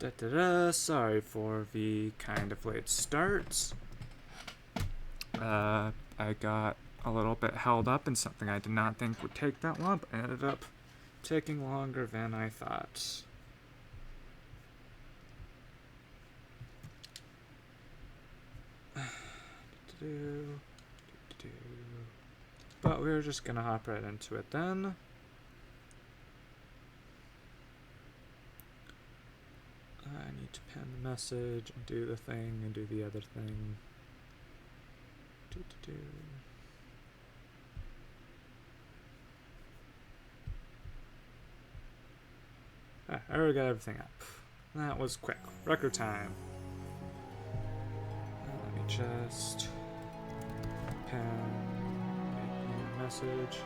Sorry for the kind of late start. I got a little bit held up in something I did not think would take that long, but ended up taking longer than I thought. But we're just gonna hop right into it then. I need to pen the message and do the thing and do the other thing. I already got everything up. That was quick. Record time. Let me just pen a message.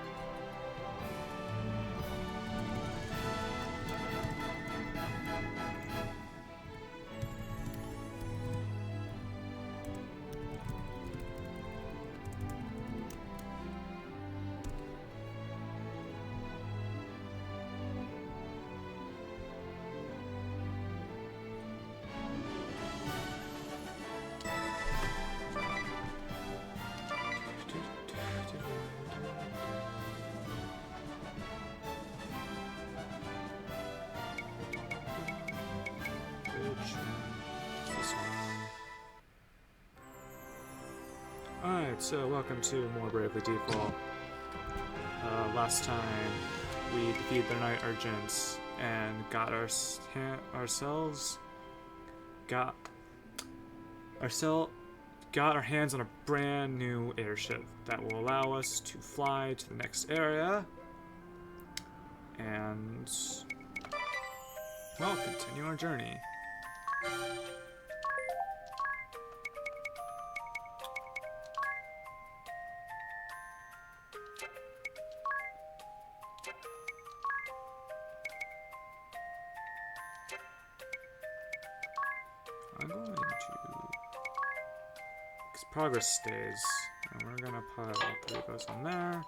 Alright, so welcome to more Bravely Default. Last time we defeated the Knight Urgents and got our hands on a brand new airship that will allow us to fly to the next area and, well, continue our journey. I'm going to, because progress stays, and we're gonna put all three of those on there,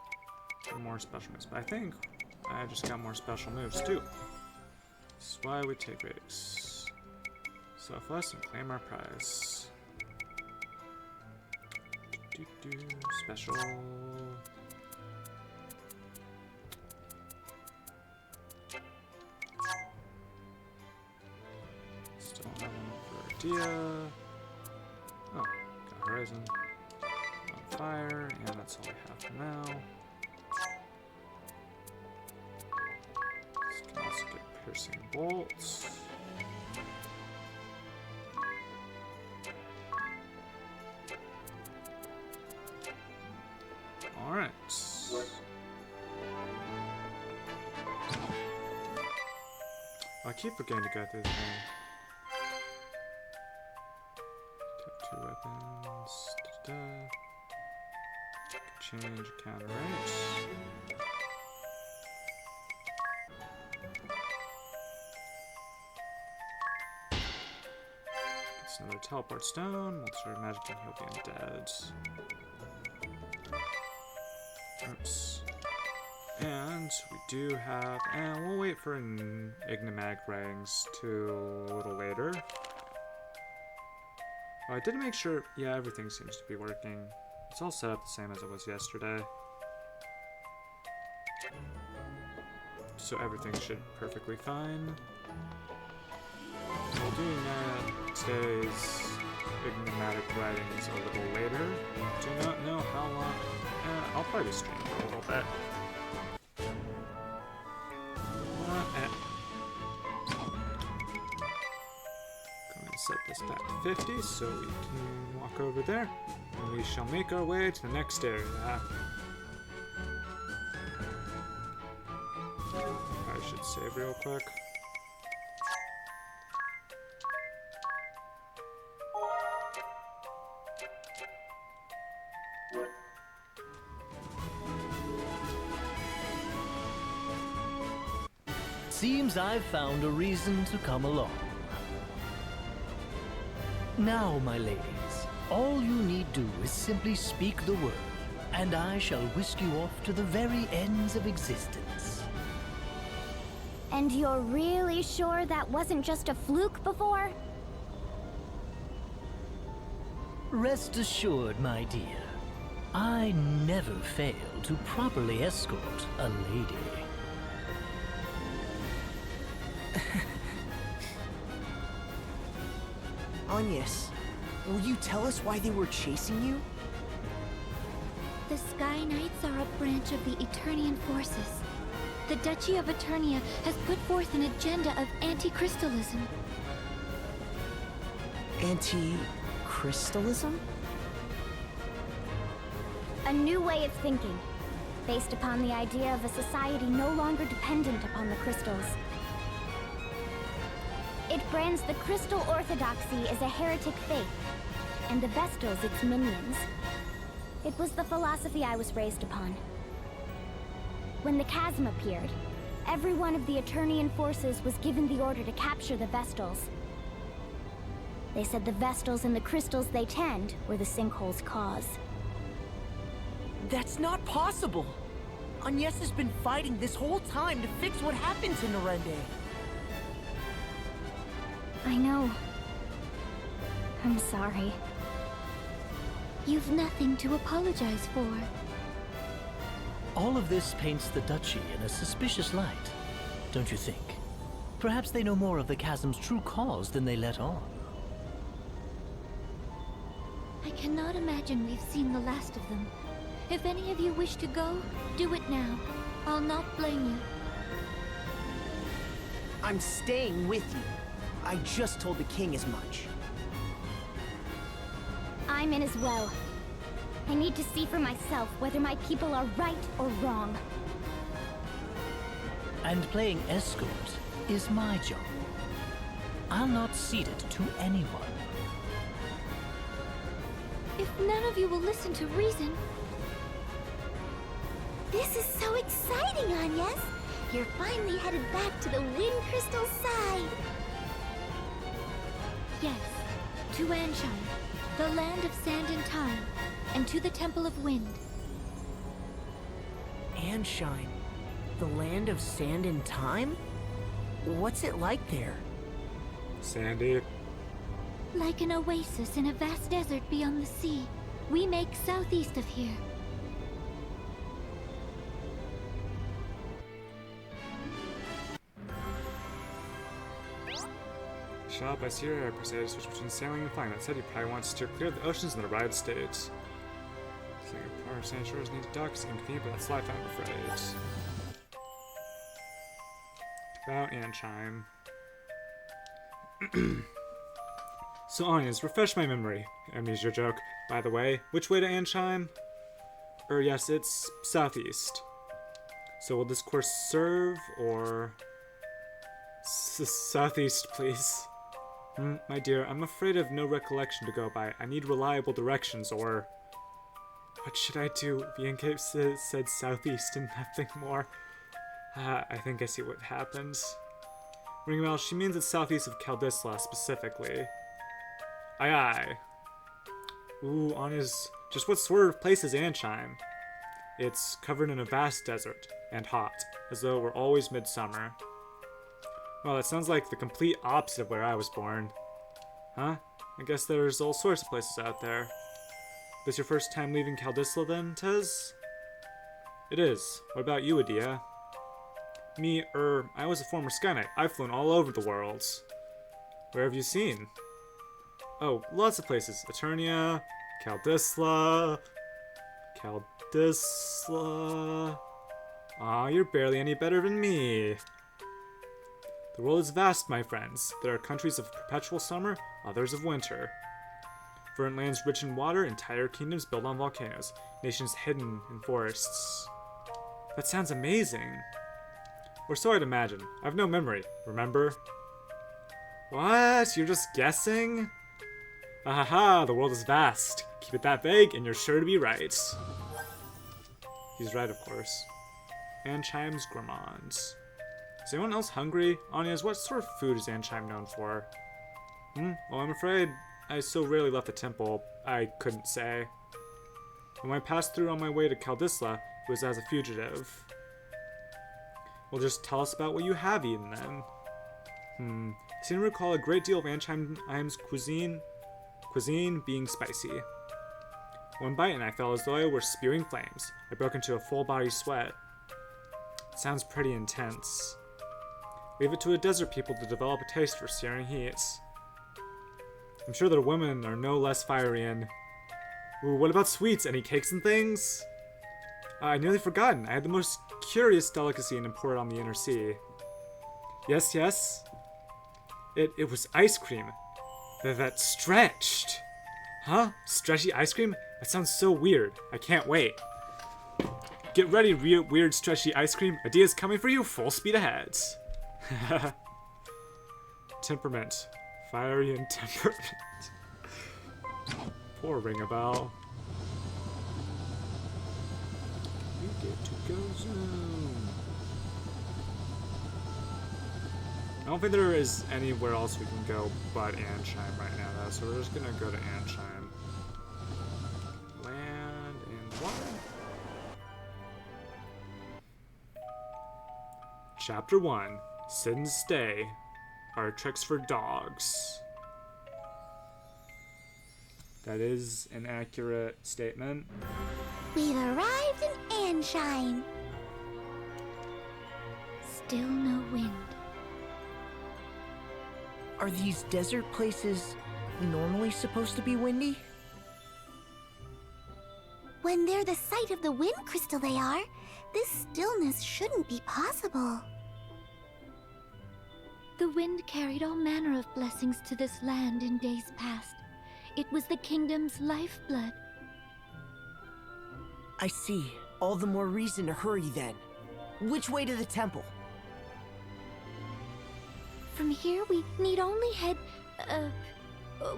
and more special moves, but I think I just got more special moves too. That's why we take risks. Selfless and claim our prize. Special. Still have one for Dia. Oh, got Horizon on fire, and that's all we have for now. This can also get piercing bolts. Alright. I keep forgetting to go through the thing. Two weapons. Change counter rate. Gets another teleport stone. Multi-sword magic can heal the undead. Oops. And we do have, and we'll wait for enigmatic writings to a little later. Oh, I did make sure, yeah, everything seems to be working. It's all set up the same as it was yesterday. So everything should be perfectly fine. We'll do today's enigmatic writings a little later. Do not know how long. I'll probably stream for a little bit. Going to set this back to 50 so we can walk over there, and we shall make our way to the next area. I should save real quick. Seems I've found a reason to come along. Now, my ladies, all you need do is simply speak the word, and I shall whisk you off to the very ends of existence. And you're really sure that wasn't just a fluke before? Rest assured, my dear. I never fail to properly escort a lady. Agnes, will you tell us why they were chasing you? The Sky Knights are a branch of the Eternian forces. The Duchy of Eternia has put forth an agenda of anti-crystalism. Anti-crystalism? A new way of thinking, based upon the idea of a society no longer dependent upon the crystals. It brands the Crystal Orthodoxy as a heretic faith, and the Vestals its minions. It was the philosophy I was raised upon. When the chasm appeared, every one of the Eternian forces was given the order to capture the Vestals. They said the Vestals and the crystals they tend were the sinkhole's cause. That's not possible! Agnes has been fighting this whole time to fix what happened to Norende. I know. I'm sorry. You've nothing to apologize for. All of this paints the Duchy in a suspicious light, don't you think? Perhaps they know more of the chasm's true cause than they let on. I cannot imagine we've seen the last of them. If any of you wish to go, do it now. I'll not blame you. I'm staying with you. I just told the king as much. I'm in as well. I need to see for myself whether my people are right or wrong. And playing escort is my job. I'll not cede it to anyone. If none of you will listen to reason... This is so exciting, Agnes! You're finally headed back to the Wind Crystal side! Yes, to Anshine, the land of sand and time, and to the Temple of Wind. Anshine, the land of sand and time? What's it like there? Sandy. Like an oasis in a vast desert beyond the sea, we make southeast of here. Shop, I see your Crusader switch between sailing and flying. That said, you probably want to steer clear of the oceans in the ride states. Singapore, Sand Shores need to dock is inconvenient, but that's life, I'm afraid. About Anshine. So, Agnes, refresh my memory. Amnesia joke. By the way, which way to Anshine? Yes, it's southeast. So, will this course serve, or... southeast, please. My dear, I'm afraid I've no recollection to go by. I need reliable directions, or... What should I do? Bianca said southeast and nothing more. I think I see what happens. Ringwell, she means it's southeast of Kaldisla, specifically. Aye aye. Ooh, Anya's... Just what sort of place is Anshine? It's covered in a vast desert, and hot, as though it were always midsummer. Well, that sounds like the complete opposite of where I was born. Huh? I guess there's all sorts of places out there. This your first time leaving Kaldisla then, Tez? It is. What about you, Adia? Me, I was a former Sky Knight. I've flown all over the worlds. Where have you seen? Oh, lots of places. Eternia, Kaldisla... Kaldisla... Aw, you're barely any better than me. The world is vast, my friends. There are countries of perpetual summer, others of winter. Verdant lands rich in water, entire kingdoms built on volcanoes, nations hidden in forests. That sounds amazing. Or so I'd imagine. I have no memory, remember? What? You're just guessing? Ahaha, the world is vast. Keep it that vague, and you're sure to be right. He's right, of course. Anchime's gourmands. Is anyone else hungry? Agnes, what sort of food is Anchime known for? Well, I'm afraid I so rarely left the temple, I couldn't say. When I passed through on my way to Kaldisla, it was as a fugitive. Well, just tell us about what you have eaten then. I seem to recall a great deal of Ansheim's cuisine being spicy. One bite and I felt as though I were spewing flames. I broke into a full-body sweat. It sounds pretty intense. Leave it to a desert people to develop a taste for searing heats. I'm sure their women are no less fiery and... Ooh, what about sweets? Any cakes and things? I nearly forgotten. I had the most curious delicacy imported on the inner sea. Yes, yes. It was ice cream. That stretched. Huh? Stretchy ice cream? That sounds so weird. I can't wait. Get ready, weird stretchy ice cream. Ideas coming for you, full speed ahead. Temperament. Fiery and temperament. Poor Ringabelle. We get to go zoom. I don't think there is anywhere else we can go but Ansheim right now, though, so we're just gonna go to Ansheim. Land and water. Chapter 1. Sin's Stay. Our tricks for dogs. That is an accurate statement. We've arrived in Ansheim. Still no wind. Are these desert places normally supposed to be windy? When they're the site of the wind crystal they are, this stillness shouldn't be possible. The wind carried all manner of blessings to this land in days past. It was the kingdom's lifeblood. I see. All the more reason to hurry then. Which way to the temple? From here, we need only head...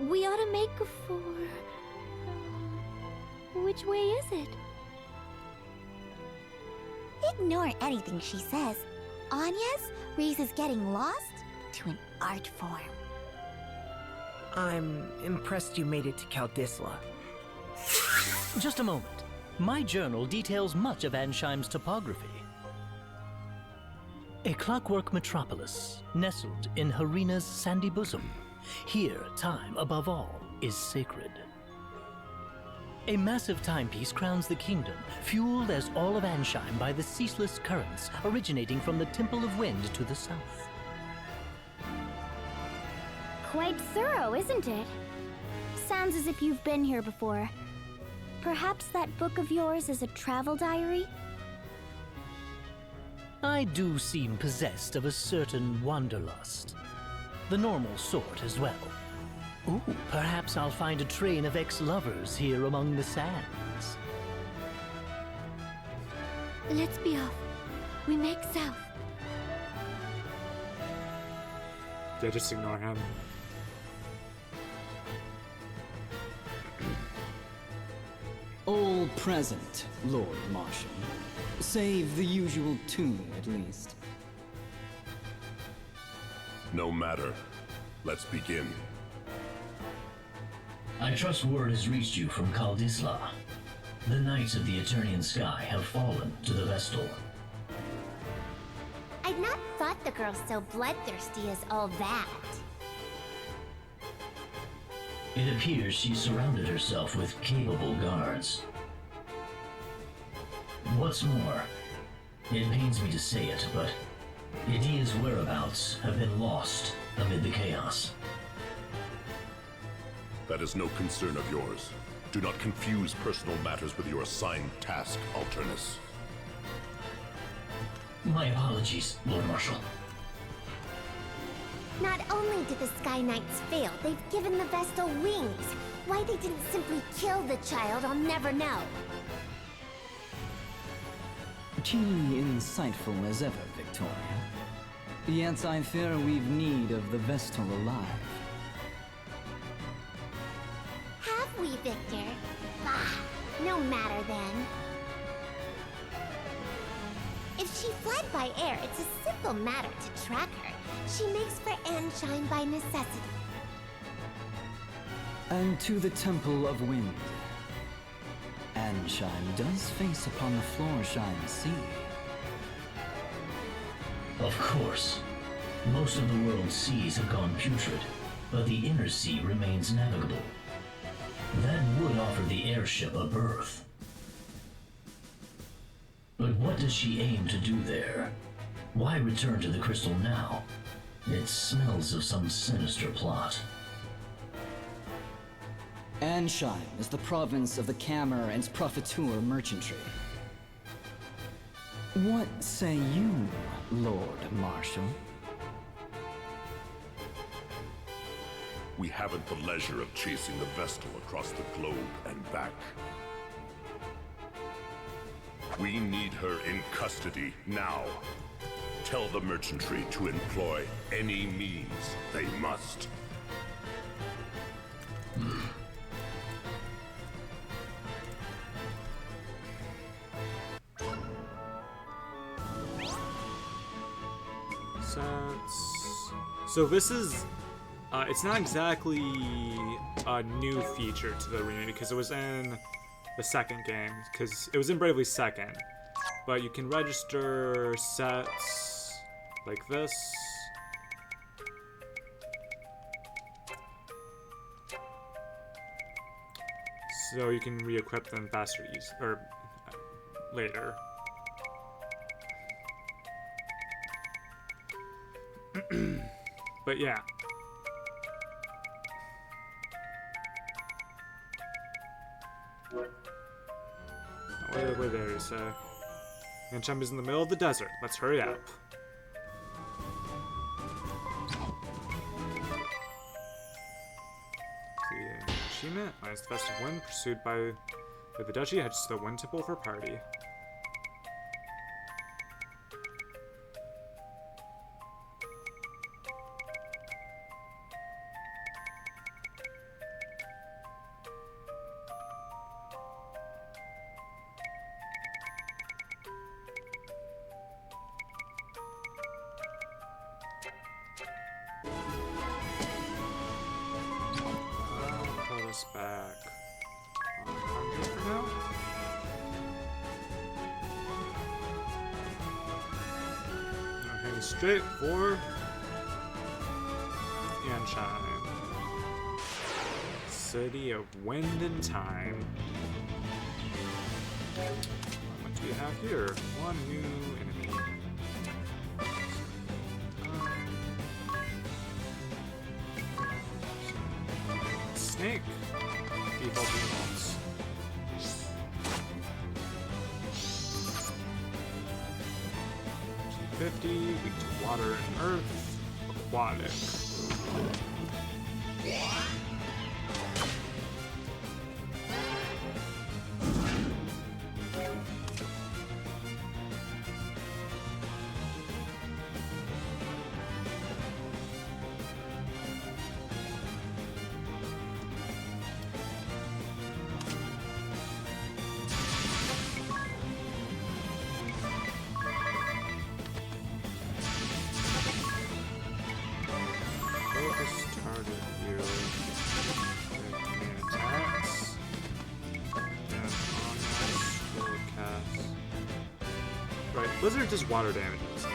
we ought to make for... which way is it? Ignore anything she says. Anya's raises getting lost to an art form. I'm impressed you made it to Kaldisla. Just a moment. My journal details much of Ansheim's topography. A clockwork metropolis, nestled in Harina's sandy bosom. Here, time, above all, is sacred. A massive timepiece crowns the kingdom, fueled as all of Ansheim by the ceaseless currents originating from the Temple of Wind to the south. Quite thorough, isn't it? Sounds as if you've been here before. Perhaps that book of yours is a travel diary? I do seem possessed of a certain wanderlust. The normal sort as well. Ooh, perhaps I'll find a train of ex-lovers here among the sands. Let's be off. We make south. Yeah, just ignore him. All present, Lord Marshal. Save the usual tune, at least. No matter. Let's begin. I trust word has reached you from Kaldisla. The Knights of the Eternian Sky have fallen to the Vestal. I'd not thought the girl so bloodthirsty as all that. It appears she surrounded herself with capable guards. What's more, it pains me to say it, but Idia's whereabouts have been lost amid the chaos. That is no concern of yours. Do not confuse personal matters with your assigned task, Alternus. My apologies, Lord Marshal. Not only did the Sky Knights fail, they've given the Vestal wings. Why they didn't simply kill the child, I'll never know. Keenly insightful as ever, Victoria. Yet I fear we've need of the Vestal alive. Have we, Victor? Bah, no matter then. If she fled by air, it's a simple matter to track her. She makes for Ansheim by necessity. And to the Temple of Wind. Ansheim does face upon the Florsheim Sea. Of course. Most of the world's seas have gone putrid, but the inner sea remains navigable. That would offer the airship a berth. But what does she aim to do there? Why return to the crystal now? It smells of some sinister plot. Ansheim is the province of the Cammer and Profiteur merchantry. What say you, Lord Marshal? We haven't the leisure of chasing the Vestal across the globe and back. We need her in custody now. Tell the merchantry to employ any means they must. So this is, it's not exactly a new feature to the arena because it was in the second game, because it was in Bravely Second. But you can register sets like this. So you can re-equip them faster, or later. But yeah. Wait there, you say. Ansheim is in the middle of the desert. Let's hurry up. The achievement minus the festive wind pursued by the duchy heads to the wind temple for party. Back on 100 for now. I'm heading straight for Ansheim, City of Wind and Time. What do we have here? One new enemy. Snake. Default defaults. G50, weak to water and earth, aquatic. Blizzard does water damage in this game.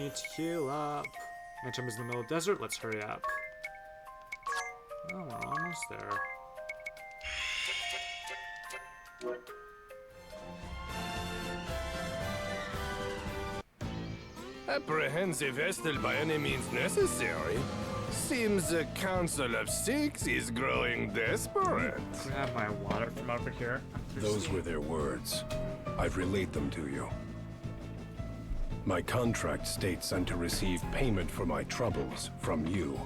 To heal up. Ansheim is in the middle of the desert. Let's hurry up. Oh, we're almost there. Apprehensive Vestal by any means necessary. Seems the Council of Six is growing desperate. Grab my water from over here. Those were their words. I've relayed them to you. My contract states I'm to receive payment for my troubles from you.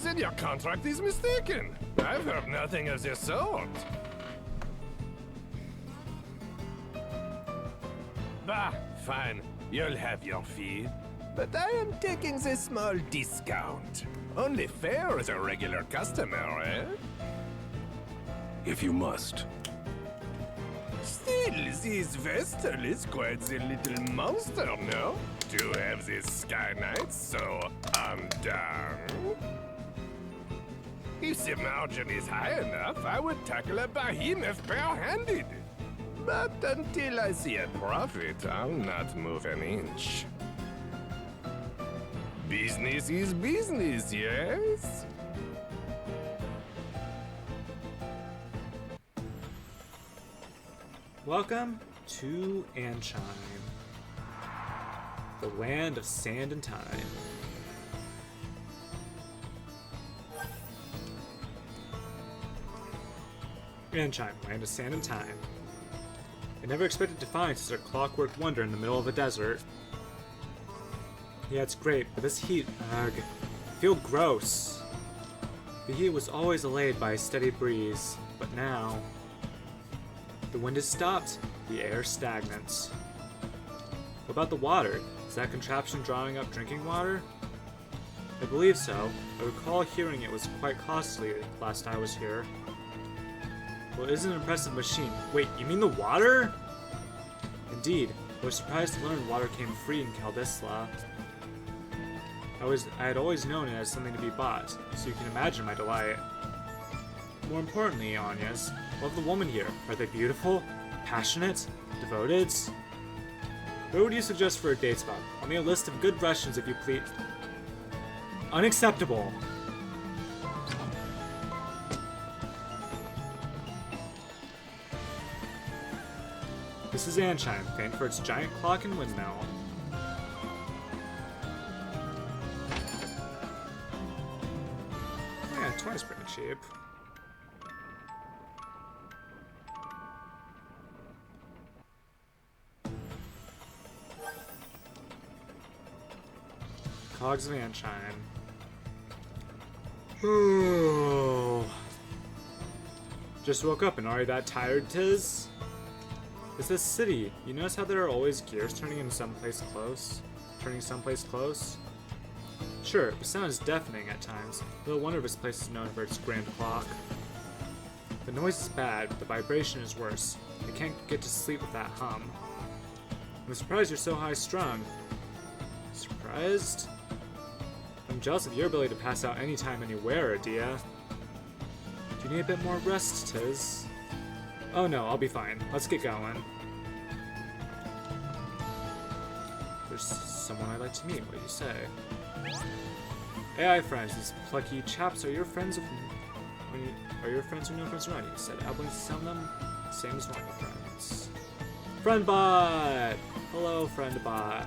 Then your contract is mistaken. I've heard nothing of the sort. Bah, fine. You'll have your fee. But I am taking a small discount. Only fair as a regular customer, eh? If you must. Still, this Vestal is quite the little monster, no? To have this Sky Knight so undone. If the margin is high enough, I would tackle a behemoth bare-handed. But until I see a profit, I'll not move an inch. Business is business, yes? Welcome to Anchime, the land of sand and time. Anchime, land of sand and time. I never expected to find such a clockwork wonder in the middle of a desert. Yeah, it's great, but this heat, ugh, I feel gross. The heat was always allayed by a steady breeze, but now the wind has stopped, the air stagnant. What about the water? Is that contraption drawing up drinking water? I believe so. I recall hearing it was quite costly last I was here. Well, it is an impressive machine. Wait, you mean the water? Indeed. I was surprised to learn water came free in Kaldisla. I had always known it as something to be bought, so you can imagine my delight. More importantly, Anyas, love the women here. Are they beautiful? Passionate? Devoted? Where would you suggest for a date spot? I'll need a list of good Russians if you please. Unacceptable! This is Anchime, famed for its giant clock and windmill. Yeah, 20's pretty cheap. Cogs of Anchime. Ooh. Just woke up and already that tired, tis? It's this city. You notice how there are always gears turning someplace close? Sure, the sound is deafening at times. Little wonder this place is known for its grand clock. The noise is bad, but the vibration is worse. I can't get to sleep with that hum. I'm surprised you're so high-strung. Surprised? I'm jealous of your ability to pass out anytime, anywhere, Adia. Do you need a bit more rest, Tiz? Oh no, I'll be fine. Let's get going. There's someone I'd like to meet. What do you say? AI friends, these plucky chaps are your friends of... Are your friends who know friends around you? Said Abilene to sound them? Same as normal friends. Friendbot! Hello, Friendbot.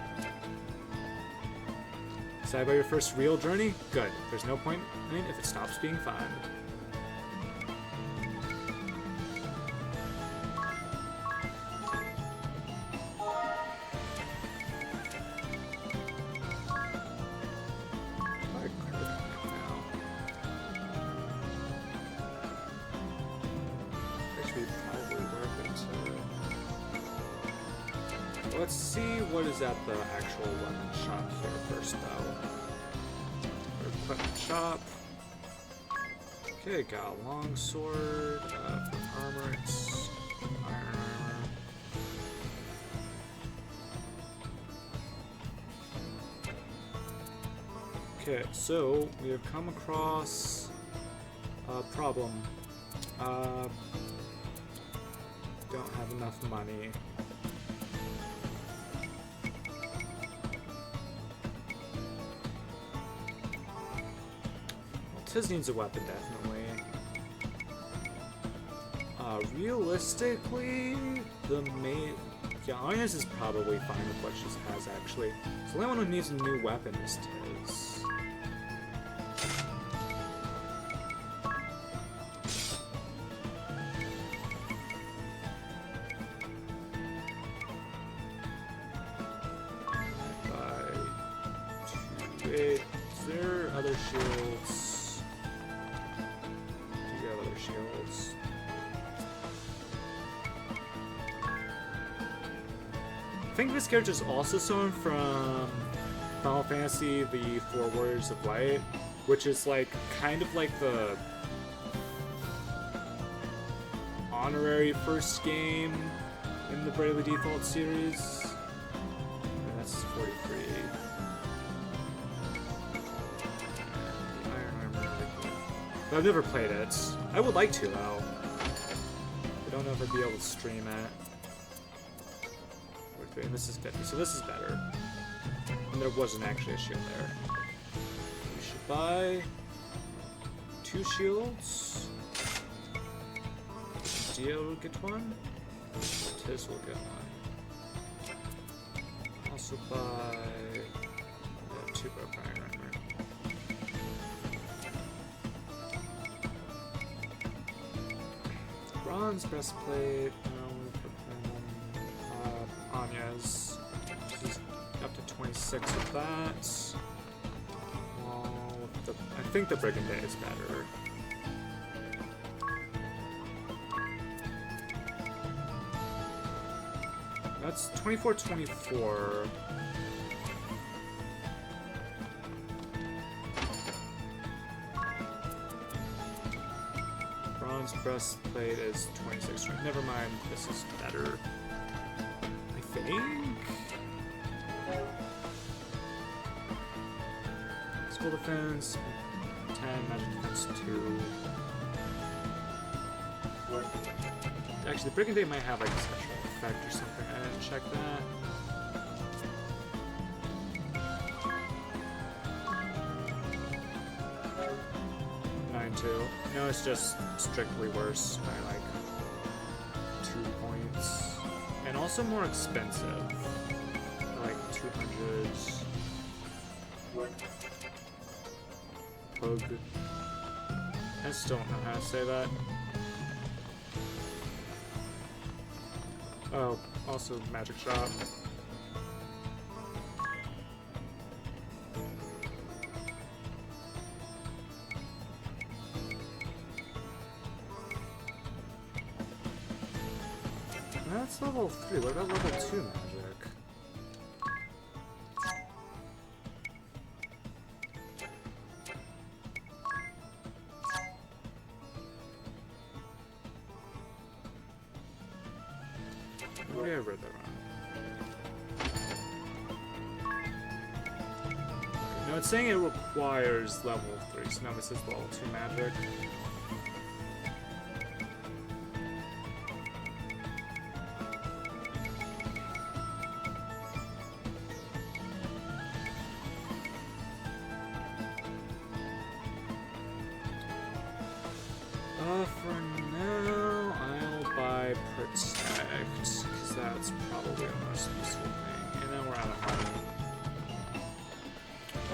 Excited about your first real journey? Good. There's no point in it if it stops being fun. Let's see what is at the actual weapon shop here first, though. Equipment shop. Okay, got a long sword, armor, it's iron armor. Okay, so we have come across a problem. Don't have enough money. Tiz needs a weapon, definitely. Realistically, the main... Yeah, Anyas is probably fine with what she has, actually. So the only one who needs a new weapon is Tiz. Wait, is there other shields? Do you have other shields? I think this character is also someone from Final Fantasy, the Four Warriors of Light, which is like kind of like the honorary first game in the Bravely Default series. And that's 43. I remember. But I've never played it. I would like to though. I don't know if I'd be able to stream it. 43, and this is 50, so this is better. And there wasn't actually a shield there. We should buy 2 shields. Dio will get one. Tiz will get one. Also buy 2 broken iron armor. Bronze breastplate. Anya's. She's up to 26 with that. Well, I think the Brigand Day is better. That's 24-24. Bronze breastplate is 26. Never mind, this is better. I think. Skull defense, 10, magic defense 2. Actually, the Brigand Day might have like a special effect or something. I didn't check that. No, it's just strictly worse by like 2 points. And also more expensive. Like 200s. Pug. I still don't know how to say that. Oh, also magic shot. That's level 3. What about level 2 magic? Maybe I read that wrong. No, it's saying it requires level 3, so now this is level 2 magic. For now, I'll buy Protect, because that's probably the most useful thing. And then we're out of money.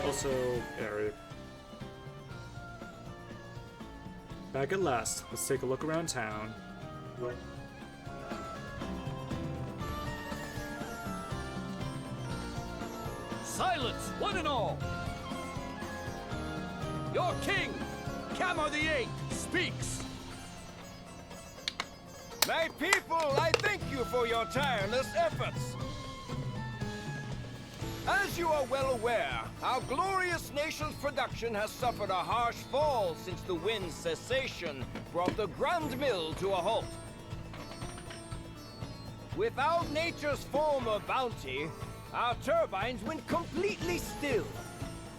Also, area. Back at last. Let's take a look around town. Silence, one and all! Your king, Camo the Eighth, speaks! My people, I thank you for your tireless efforts. As you are well aware, our glorious nation's production has suffered a harsh fall since the wind's cessation brought the Grand Mill to a halt. Without nature's former bounty, our turbines went completely still.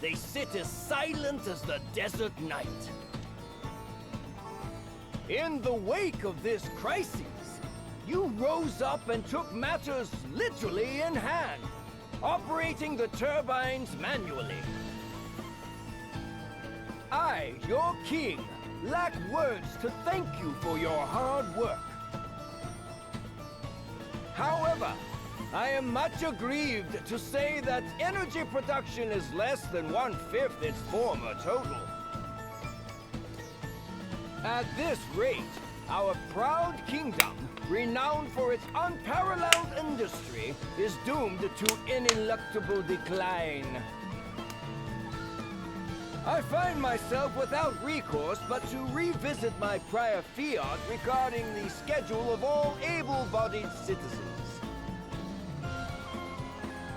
They sit as silent as the desert night. In the wake of this crisis, you rose up and took matters literally in hand, operating the turbines manually. I, your king, lack words to thank you for your hard work. However, I am much aggrieved to say that energy production is less than 1/5 its former total. At this rate, our proud kingdom, renowned for its unparalleled industry, is doomed to ineluctable decline. I find myself without recourse but to revisit my prior fiat regarding the schedule of all able-bodied citizens.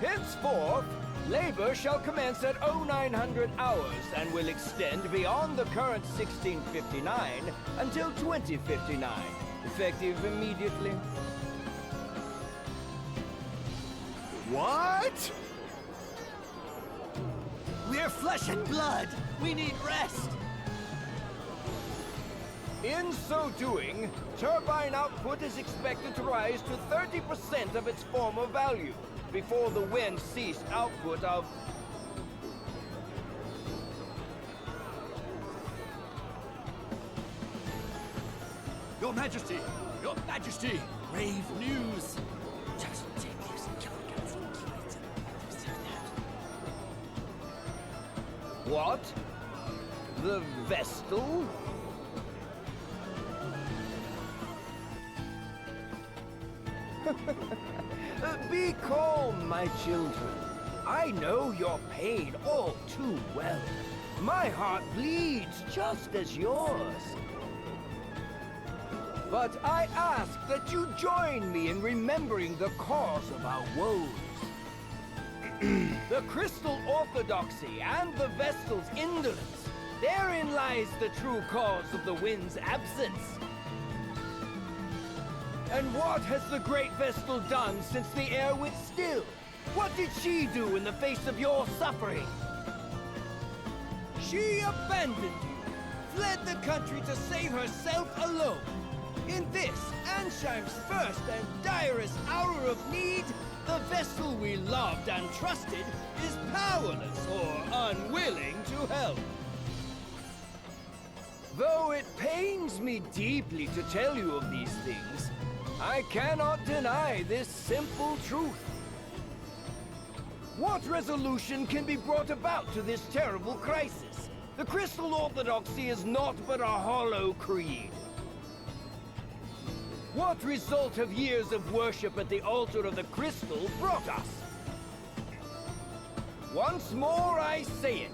Henceforth, labor shall commence at 0900 hours and will extend beyond the current 1659 until 2059, effective immediately. What? We're flesh and blood. We need rest. In so doing, turbine output is expected to rise to 30% of its former value before the wind ceased output of... Your Majesty! Your Majesty! Grave news! Just take this and kill What? The Vestal? Be calm, my children. I know your pain all too well. My heart bleeds just as yours. But I ask that you join me in remembering the cause of our woes. The Crystal Orthodoxy and the Vestal's indolence. Therein lies the true cause of the wind's absence. And what has the Great Vestal done since the air went still? What did she do in the face of your suffering? She abandoned you, fled the country to save herself alone. In this, Ansheim's first and direst hour of need, the Vestal we loved and trusted is powerless or unwilling to help. Though it pains me deeply to tell you of these things, I cannot deny this simple truth. What resolution can be brought about to this terrible crisis? The Crystal Orthodoxy is naught but a hollow creed. What result have years of worship at the altar of the Crystal brought us? Once more I say it.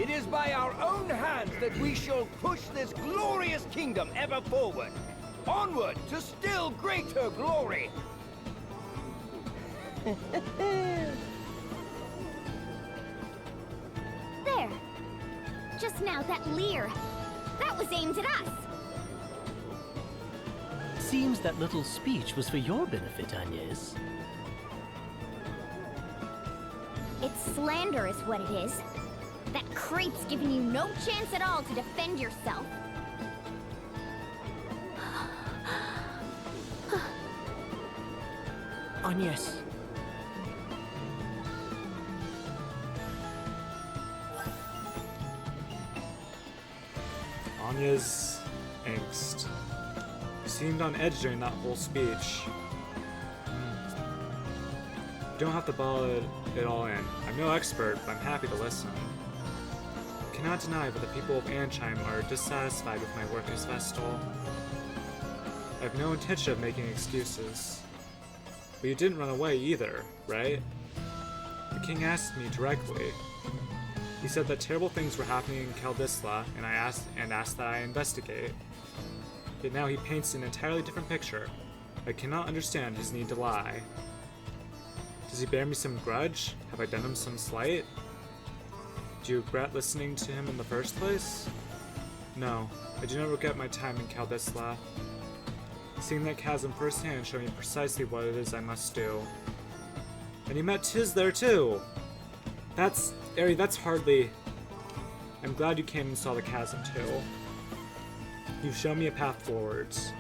It is by our own hands that we shall push this glorious kingdom ever forward. Onward to still greater glory! There. Just now, that leer. That was aimed at us. Seems that little speech was for your benefit, Agnes. It's slander is what it is. That creep's giving you no chance at all to defend yourself. Agnes. Anya's angst. You seemed on edge during that whole speech. You don't have to bottle it all in. I'm no expert, but I'm happy to listen. I cannot deny that the people of Ansheim are dissatisfied with my work as Vestal. I have no intention of making excuses. But you didn't run away either, right? The king asked me directly. He said that terrible things were happening in Kaldisla, and asked that I investigate. Yet now he paints an entirely different picture. I cannot understand his need to lie. Does he bear me some grudge? Have I done him some slight? Do you regret listening to him in the first place? No, I do not regret my time in Kaldisla. Seeing that chasm firsthand showed me precisely what it is I must do. And you met Tiz there too! Eri, that's hardly... I'm glad you came and saw the chasm too. You've shown me a path forwards.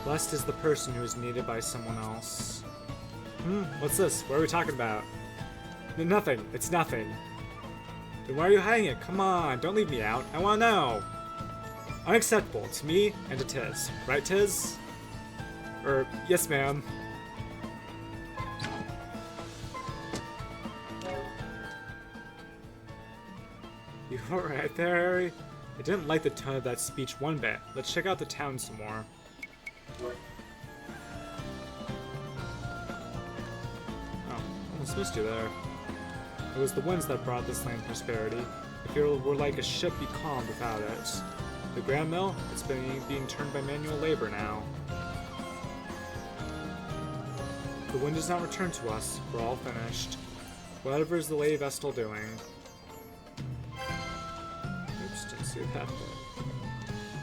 Blessed is the person who is needed by someone else. What's this? What are we talking about? Nothing. It's nothing. Then why are you hiding it? Come on, don't leave me out. I wanna know. Unacceptable to me and to Tiz. Right, Tiz? Yes, ma'am. You alright there, Eri? I didn't like the tone of that speech one bit. Let's check out the town some more. Oh, what's supposed to there? It was the winds that brought this land prosperity. If it were like a ship becalmed without it. The Grand Mill, it's being turned by manual labor now. The wind does not return to us. We're all finished. Whatever is the Lady Vestal doing? Oops, didn't see that.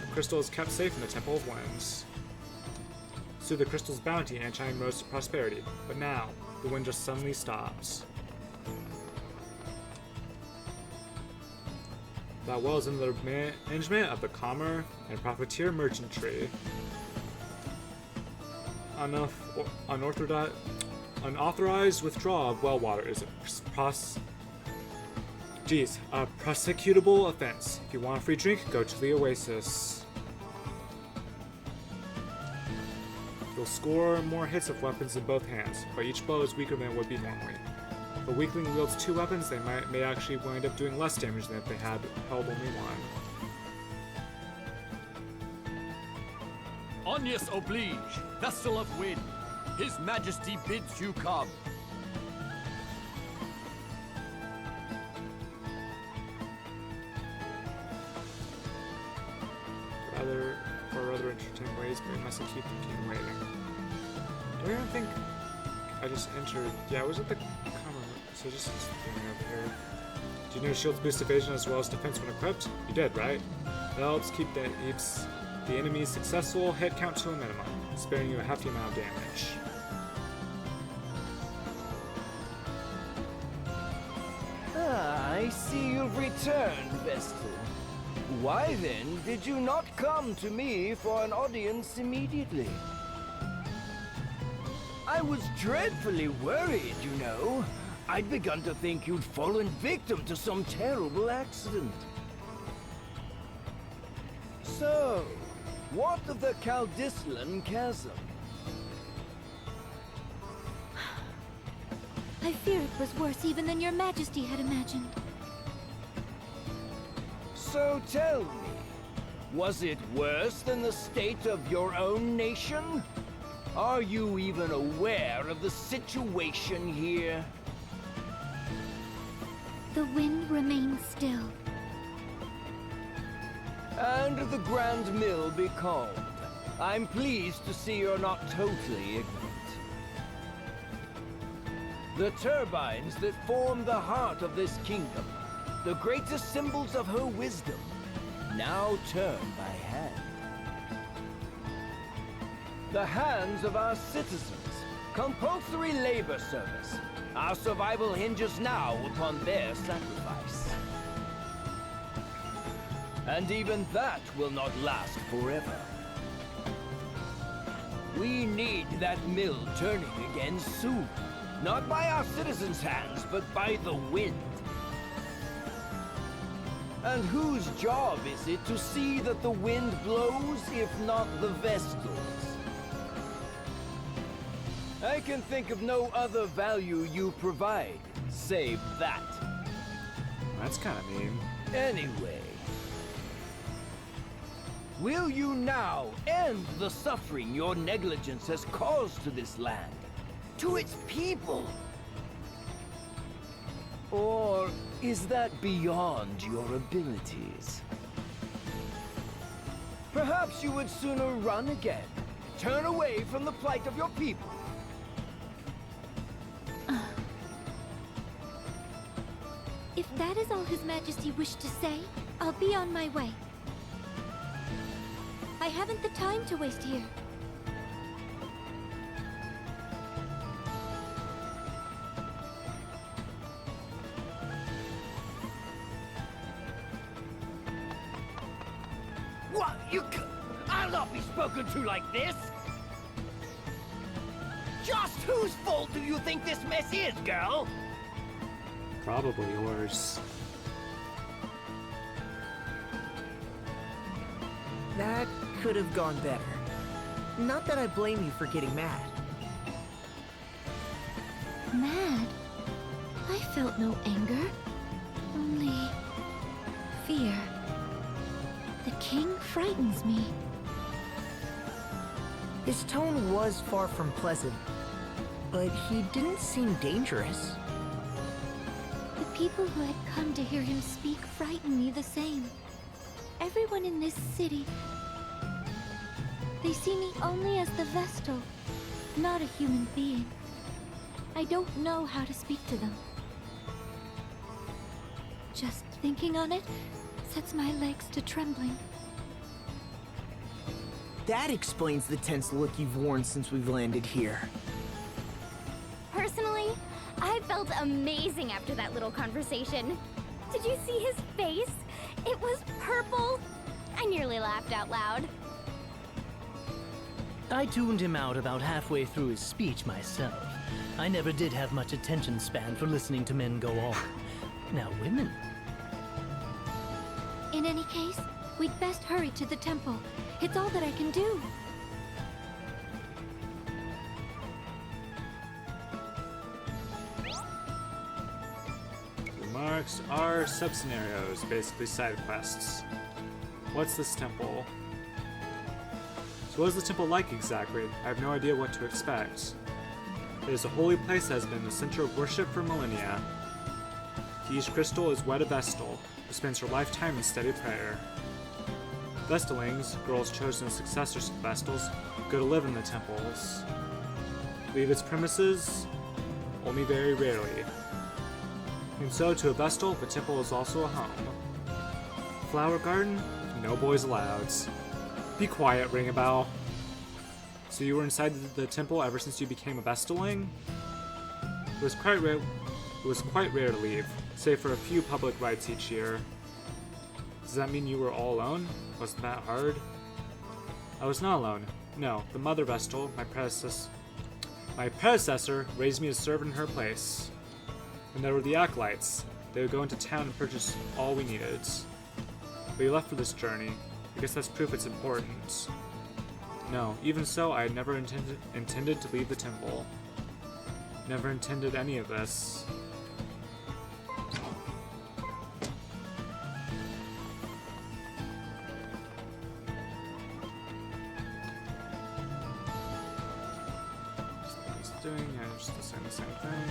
The crystal is kept safe in the Temple of Winds. Through the crystal's bounty, Anshine rose to prosperity, but now, the wind just suddenly stops. That well is in the management of the Commer and Profiteer Merchantry. Unauthorized withdrawal of well water is a prosecutable offense. If you want a free drink, go to the Oasis. You'll score more hits of weapons in both hands, but each blow is weaker than it would be normally. If a weakling wields 2 weapons, they may actually wind up doing less damage than if they had held only one. Agnes oblige, Vestal of Wind. His Majesty bids you come. Rather entertaining ways, but we mustn't keep the king waiting. Do I even think I just entered? Yeah, was it the common? So just something over here. Do you know shields boost evasion as well as defense when equipped? You did, right? That helps keep the enemy's successful hit count to a minimum, sparing you a hefty amount of damage. I see you've returned, Vestal. Why then did you not come to me for an audience immediately? I was dreadfully worried, you know. I'd begun to think you'd fallen victim to some terrible accident. So, what of the Caldislan Chasm? I fear it was worse even than your Majesty had imagined. So tell me, was it worse than the state of your own nation? Are you even aware of the situation here? The wind remains still. And the Grand Mill becalmed. I'm pleased to see you're not totally ignorant. The turbines that form the heart of this kingdom, the greatest symbols of her wisdom, now turn by hand. The hands of our citizens, compulsory labor service. Our survival hinges now upon their sacrifice. And even that will not last forever. We need that mill turning again soon. Not by our citizens' hands, but by the wind. And whose job is it to see that the wind blows, if not the Vestals? I can think of no other value you provide, save that. That's kind of mean. Anyway, will you now end the suffering your negligence has caused to this land, to its people? Or is that beyond your abilities? Perhaps you would sooner run again, turn away from the plight of your people. If that is all His Majesty wished to say, I'll be on my way. I haven't the time to waste here. What? I'll not be spoken to like this! Just whose fault do you think this mess is, girl? Probably yours. That could have gone better. Not that I blame you for getting mad. Mad? I felt no anger. Only fear. The king frightens me. His tone was far from pleasant, but he didn't seem dangerous. The people who had come to hear him speak frightened me the same. Everyone in this city, they see me only as the Vestal, not a human being. I don't know how to speak to them. Just thinking on it sets my legs to trembling. That explains the tense look you've worn since we've landed here. Personally, I felt amazing after that little conversation. Did you see his face? It was purple. I nearly laughed out loud. I tuned him out about halfway through his speech myself. I never did have much attention span for listening to men go on. Now women. In any case, we'd best hurry to the temple. It's all that I can do. Remarks are sub-scenarios, basically side quests. What's this temple? So what is the temple like exactly? I have no idea what to expect. It is a holy place that has been the center of worship for millennia. Each crystal is wed a Vestal, who spends her lifetime in steady prayer. Vestalings, girls chosen as successors to the Vestals, go to live in the temples. Leave its premises only very rarely. And so to a Vestal, the temple is also a home. Flower garden? No boys allowed. Be quiet, Ringabout. So you were inside the temple ever since you became a Vestaling? It was quite rare to leave, save for a few public rites each year. Does that mean you were all alone? Wasn't that hard? I was not alone. No, the Mother Vestal, my predecessor, raised me to serve in her place. And there were the Acolytes. They would go into town and purchase all we needed. But you left for this journey. I guess that's proof it's important. No, even so, I had never intended to leave the temple. Never intended any of this. Just saying the same thing.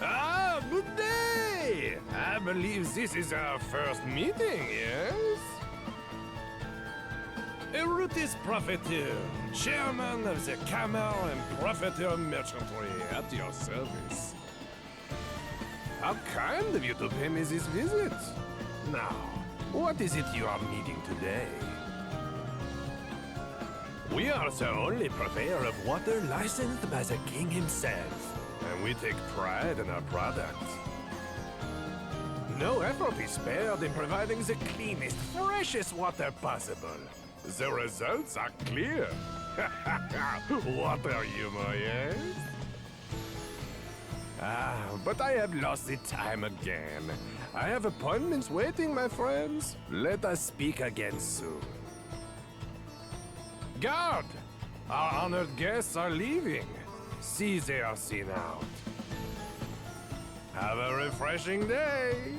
Ah, good day! I believe this is our first meeting, yes? Erutis Profiteer, chairman of the Camel and Profiteer Merchantry, at your service. How kind of you to pay me this visit. Now, what is it you are needing today? We are the only purveyor of water licensed by the king himself, and we take pride in our product. No effort is spared in providing the cleanest, freshest water possible. The results are clear. Water humor, yes? Ah, but I have lost the time again. I have appointments waiting, my friends. Let us speak again soon. Guard! Our honored guests are leaving. See they are seen out. Have a refreshing day!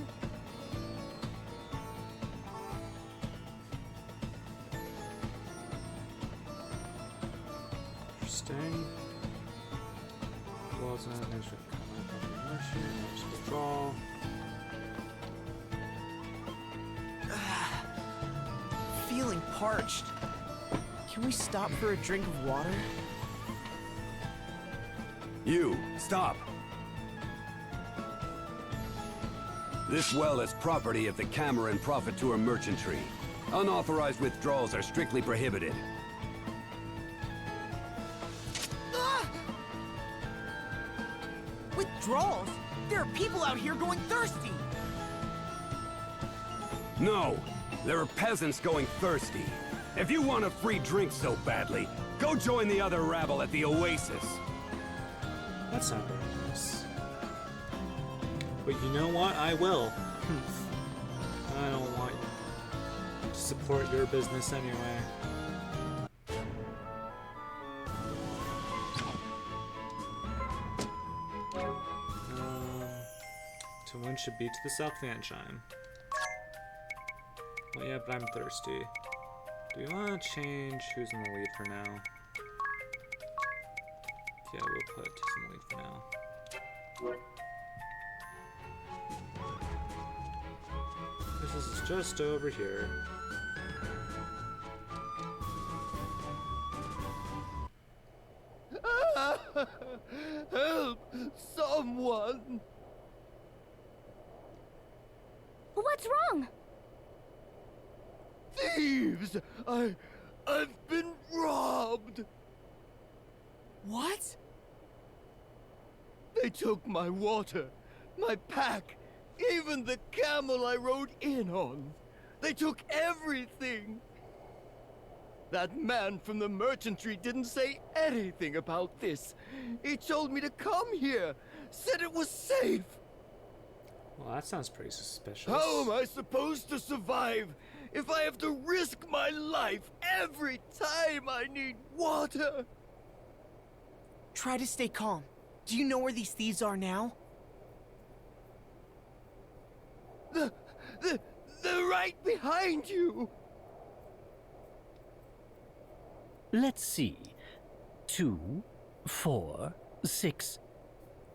Interesting. Walls and withdrawal. Feeling parched. Can we stop for a drink of water? You, stop! This well is property of the Cameron Profiteer Merchantry. Unauthorized withdrawals are strictly prohibited. Withdrawals? There are people out here going thirsty! No! There are peasants going thirsty. If you want a free drink so badly, go join the other rabble at the Oasis. That's not very nice. But you know what? I will. I don't want to support your business anyway. To win should be to the South Fanshine. Well, yeah, but I'm thirsty. Do we want to change who's in the lead for now? Yeah, we'll put Tiss in the lead for now. This is just over here. Help! Someone! What's wrong? Thieves! I've been robbed! What? They took my water, my pack, even the camel I rode in on. They took everything. That man from the merchantry didn't say anything about this. He told me to come here, said it was safe. Well, that sounds pretty suspicious. How am I supposed to survive if I have to risk my life every time I need water? Try to stay calm. Do you know where these thieves are now? They're right behind you. Let's see. 2, 4, 6,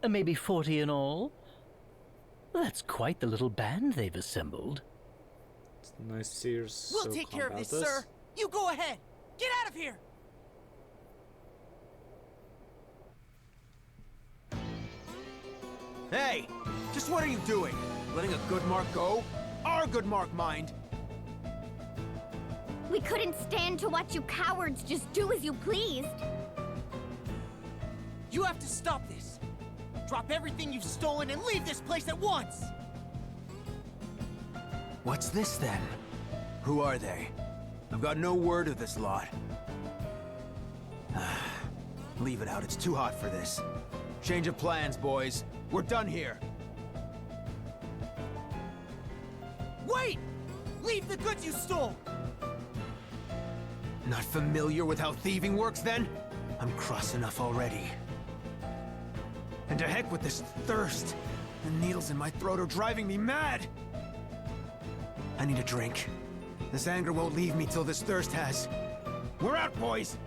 maybe 40 in all? That's quite the little band they've assembled. It's nice to see you're so We'll take calm care of about this, sir. You go ahead. Get out of here. Hey! Just what are you doing? Letting a good mark go? Our good mark, mind! We couldn't stand to watch you cowards just do as you pleased. You have to stop this. Drop everything you've stolen and leave this place at once! What's this, then? Who are they? I've got no word of this lot. Leave it out, it's too hot for this. Change of plans, boys. We're done here. Wait! Leave the goods you stole! Not familiar with how thieving works, then? I'm cross enough already. And to heck with this thirst. The needles in my throat are driving me mad! I need a drink. This anger won't leave me till this thirst has. We're out, boys!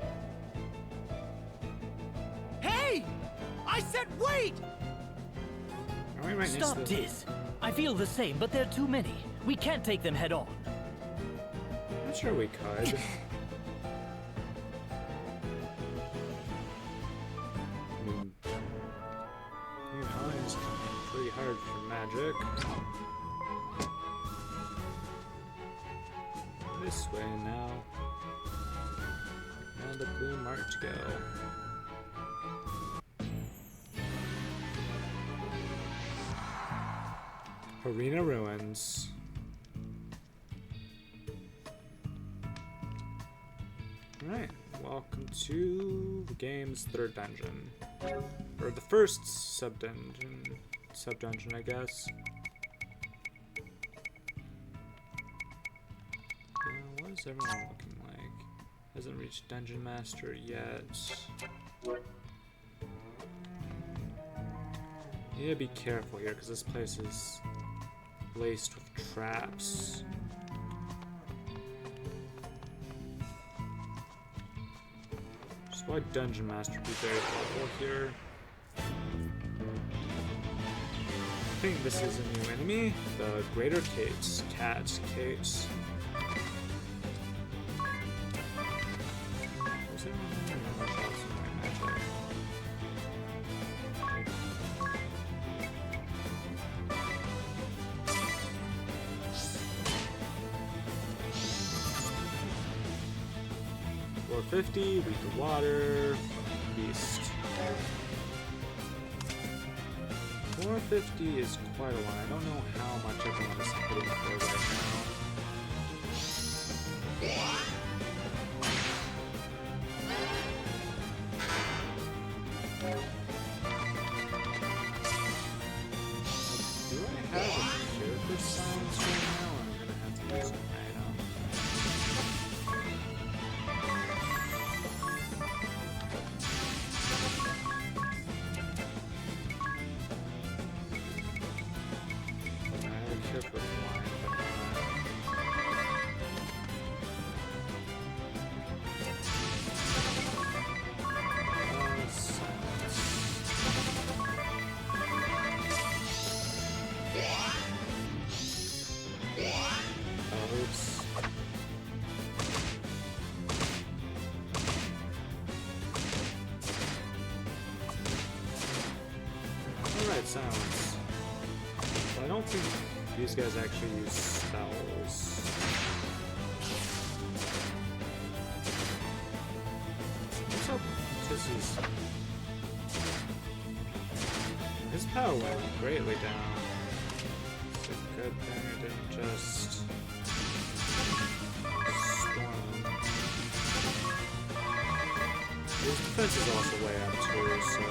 Hey! I said wait! Are we right Stop, next to Tiss. I feel the same, but there are too many. We can't take them head on. I'm sure we could. New highs can be pretty hard for magic. This way now. Now the blue mark to go. Arena Ruins. Alright, welcome to the game's third dungeon. Or the first sub-dungeon, I guess. What is everyone looking like? Hasn't reached Dungeon Master yet. You need to be careful here, because this place is laced with traps. That's why Dungeon Master would be very helpful here. I think this is a new enemy, the Greater Kates. Kates. Was it magic? $450, read the water, beast. 450 is quite a lot. I don't know how much everyone is putting for right now. Do I have a character silence right now? Or I'm gonna have to use an item. I have a character flying, but moves. Alright, silence. Well, I don't think these guys actually use spells. What's up? His power went greatly down. It's a good thing I didn't just storm him. His defense is also way up too, so...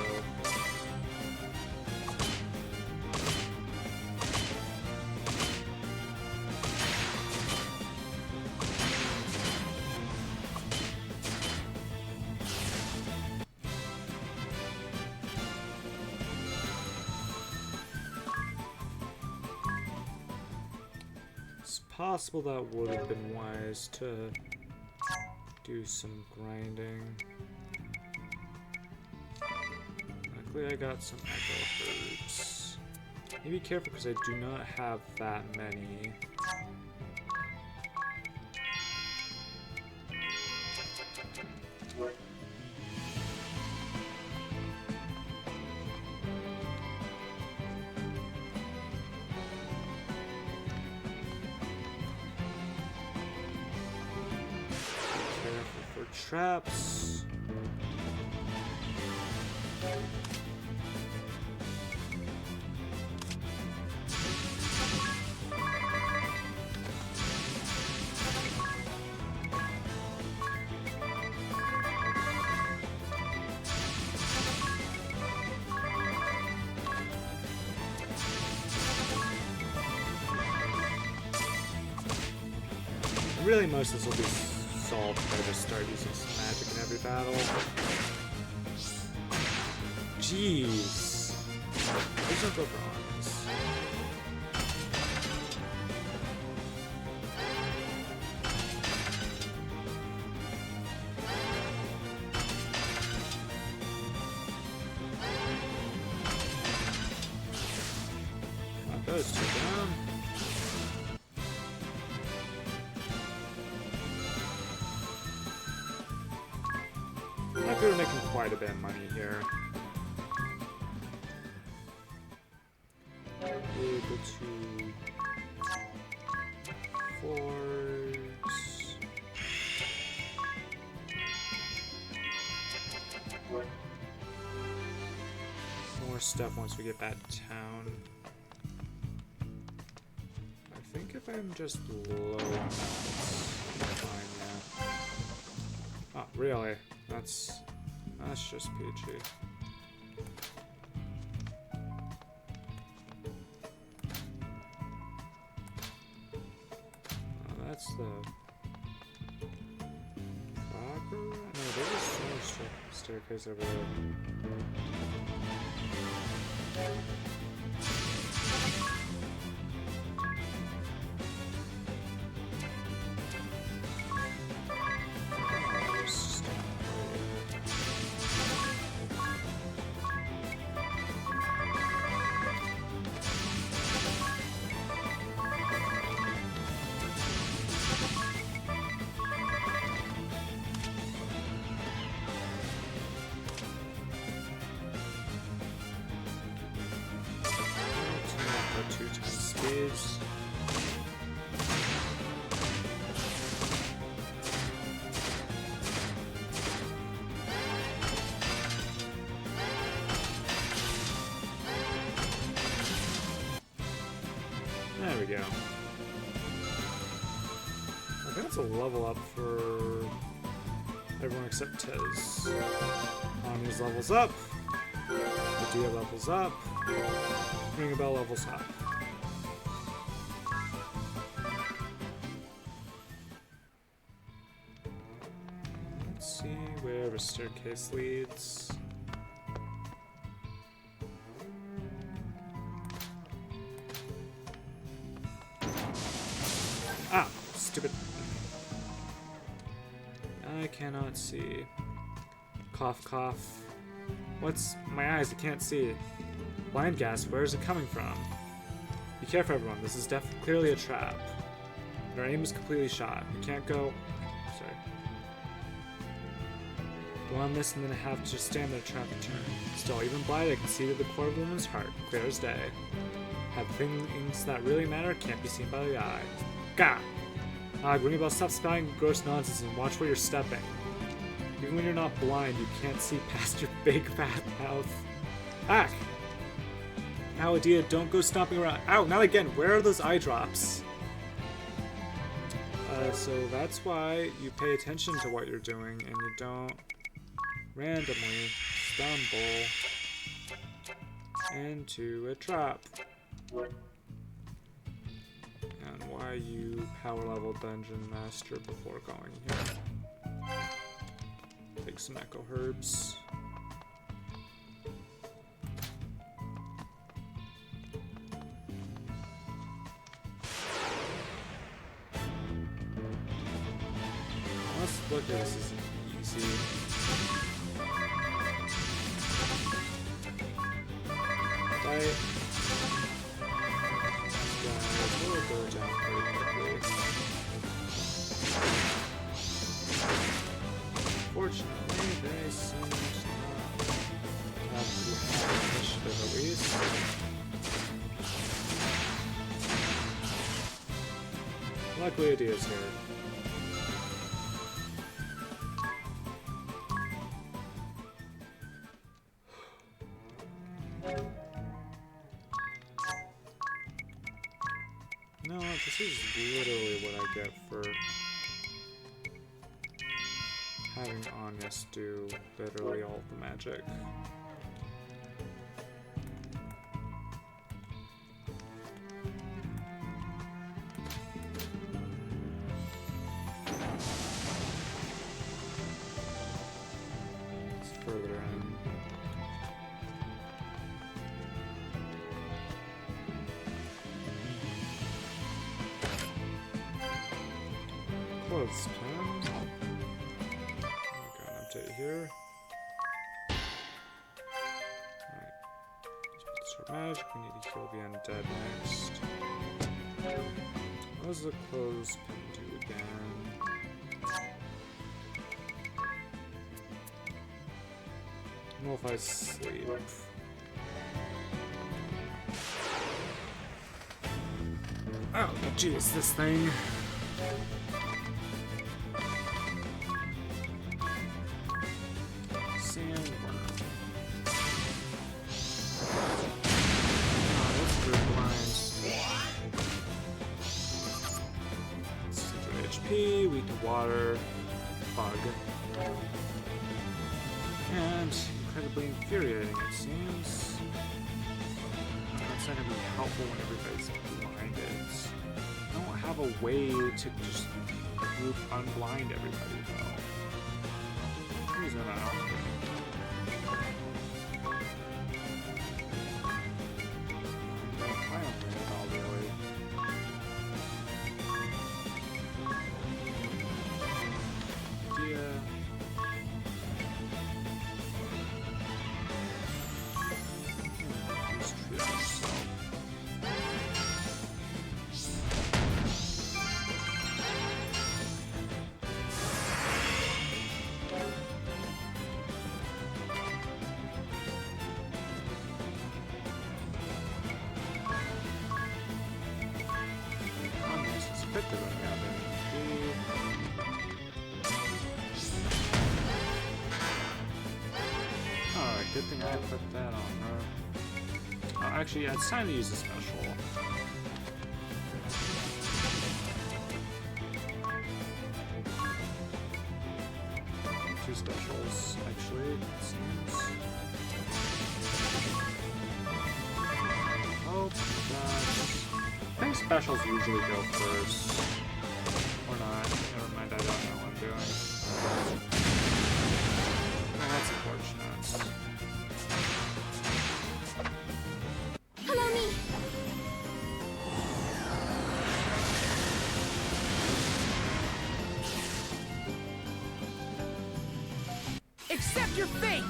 Possible that would have been wise to do some grinding. Luckily I got some echo herbs. Need to be careful because I do not have that many. Traps. Really, most of this will be solved if I just start using some magic in every battle. Jeez. Please don't go for arms. Got those two down. We're making quite a bit of money here. Able to floors. More stuff once we get back to town. I think if I'm just low on that's fine, yeah. Oh, really? That's just PG. Oh, that's the Flopper? No, there's a staircase over there. Speeds. There we go. I think it's a level up for everyone except Tez. Ami's levels up. Medea levels up. Ringabel levels up. Let's see where the staircase leads. Ah, stupid. I cannot see. Cough, cough. What's my eyes? I can't see. Blind gas, where is it coming from? Be careful, everyone. This is clearly a trap. And our aim is completely shot. We can't go... Sorry. Go on this and then have to just stand there trying to turn. Still, even blind, I can see to the core of the woman's heart, clear as day. Have things that really matter can't be seen by the eye. Gah! Greenbelt, stop spouting gross nonsense and watch where you're stepping. Even when you're not blind, you can't see past your big fat mouth. Ack! Ow, Edea, don't go stomping around. Ow, not again. Where are those eye drops? So that's why you pay attention to what you're doing and you don't randomly stumble into a trap. And why you power level Dungeon Master before going here. Take some Echo Herbs. Let's look at this as easy. Diet. We'll go down pretty quickly. Fortunately, they seem to not have pretty high initiative at least. Luckily, Edea's here. No, this is literally what I get for having Honest do literally all the magic. It's further in. Close pen. Got an update here. Alright. Start magic. We need to heal the undead next. What does the close pen do again? I don't know if I sleep. Oh, jeez, this thing. Weak to water, bug, and incredibly infuriating it seems. That's not going to be helpful when everybody's blinded. I don't have a way to just group unblind everybody though. For some reason I don't think. I don't think at all really. Good thing I put that on her. Oh, actually, yeah, it's time to use a special. Two specials, actually, it seems. Oh, gosh. I think specials usually go first. Or not. Never mind, I don't know what I'm doing. That's unfortunate. Hello, me. Accept your fate!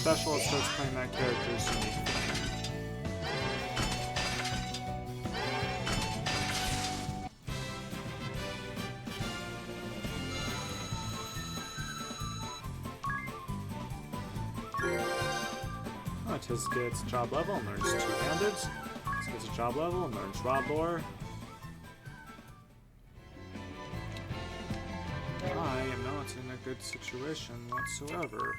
special, it starts playing that character's unique thing. Oh, Tiz gets job level and learns two-handed. Tiz gets a job level and learns rod lore. I am not in a good situation whatsoever.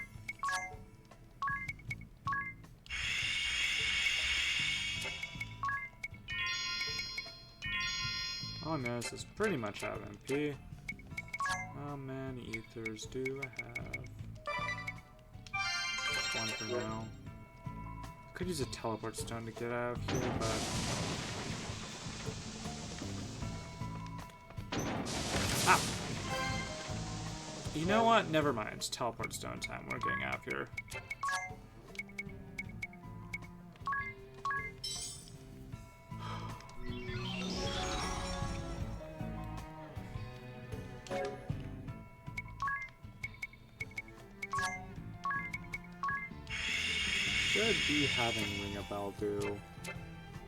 Oh no, this is pretty much out of MP. How many ethers do I have? Just one for now. Could use a teleport stone to get out of here, but ah! You know what? Never mind. Teleport stone time. We're getting out of here. Should be having Ring a Bell do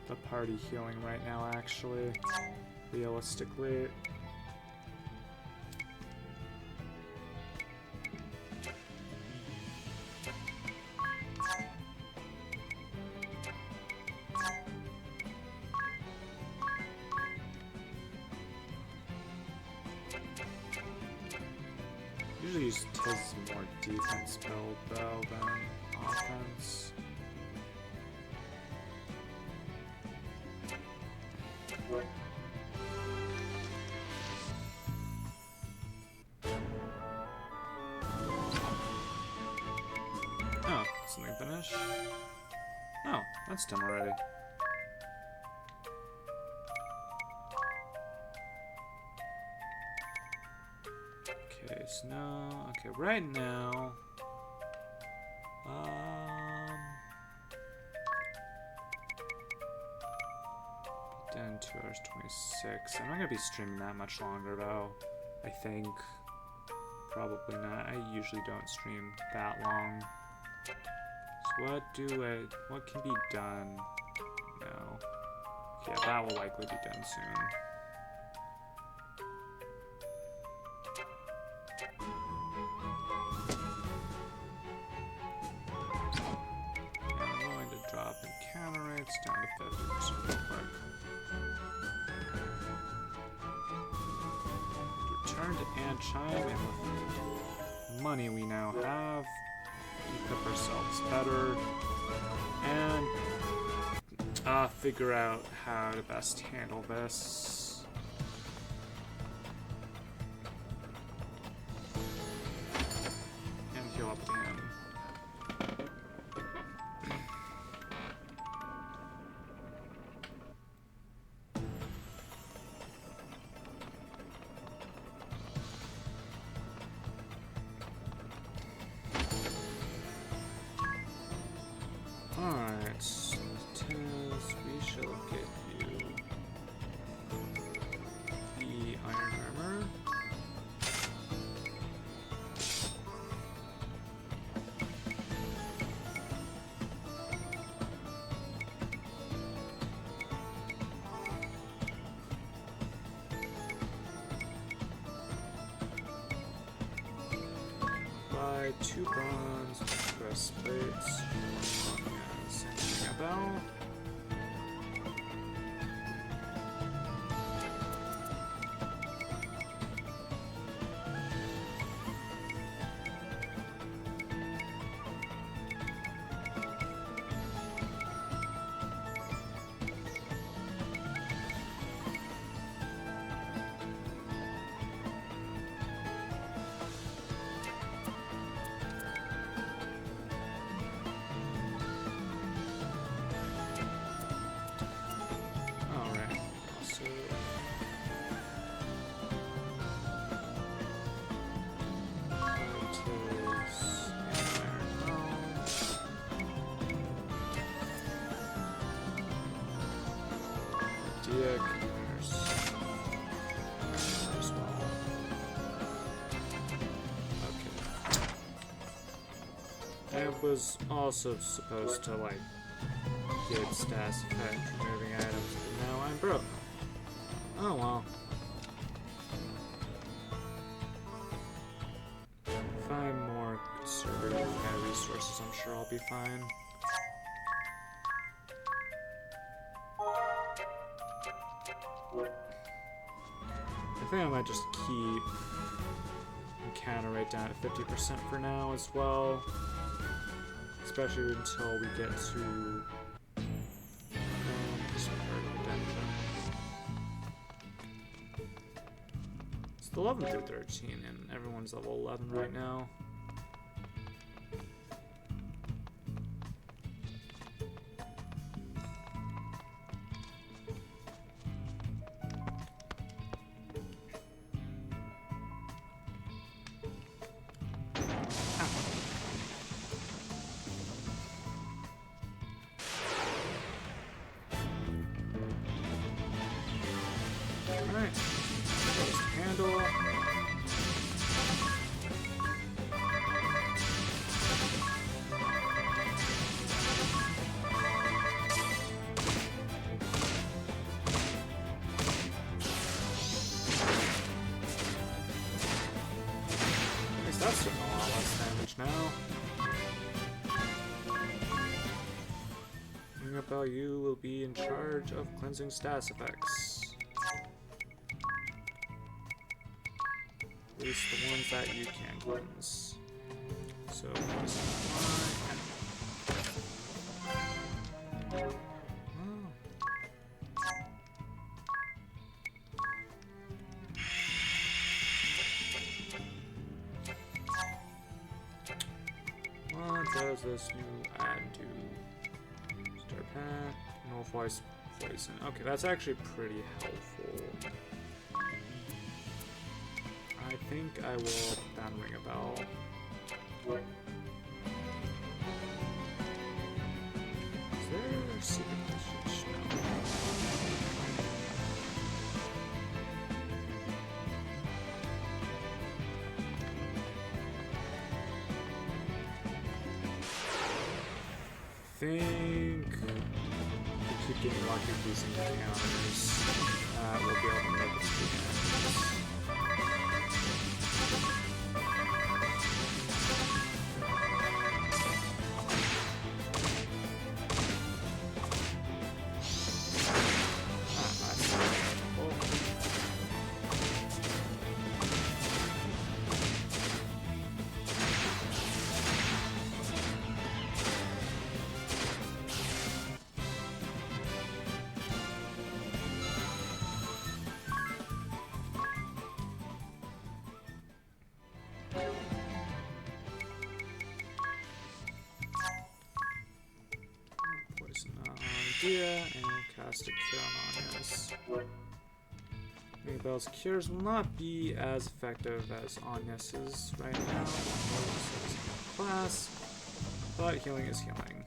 the party healing right now, actually. Realistically. Usually use Tiz more defense build though than offense. Oh, something finished? Oh, that's done already. Okay, so now, okay, right now, done 2 hours 26. I'm not gonna be streaming that much longer though. I think probably not. I usually don't stream that long. So what can be done now? Yeah, that will likely be done soon. I'm going to drop encounter rates down to 50% real quick. Return to Anchime, and with the money we now have, equip ourselves better, and figure out how to best handle this. And heal up again. Alright, Tiz, we shall get you the iron armor. Buy 2 bronze breastplates. Sending a bell. was also supposed to, like, give stats effect removing items, but now I'm broke. Oh well. If I'm more conservative with my resources, I'm sure I'll be fine. I think I might just keep encounter rate down at 50% for now as well. Especially until we get to it's 11 through 13 and everyone's level 11 right now. Alright, close the handle. I guess that's doing a lot less damage now. Ring up Bell, you will be in charge of cleansing status effects. At least the ones that you can cleanse. So, what does this new add to Star Pack? Nullifies poison. Okay, that's actually pretty helpful. I think I will put down Ring a Bell. Is there a secret message? No. I think if we keep getting lucky with these encounters, we'll be able to make it to the end. And cast a cure on Agnes. Ring a Bell's cures will not be as effective as Agnes's right now, class, but healing is healing.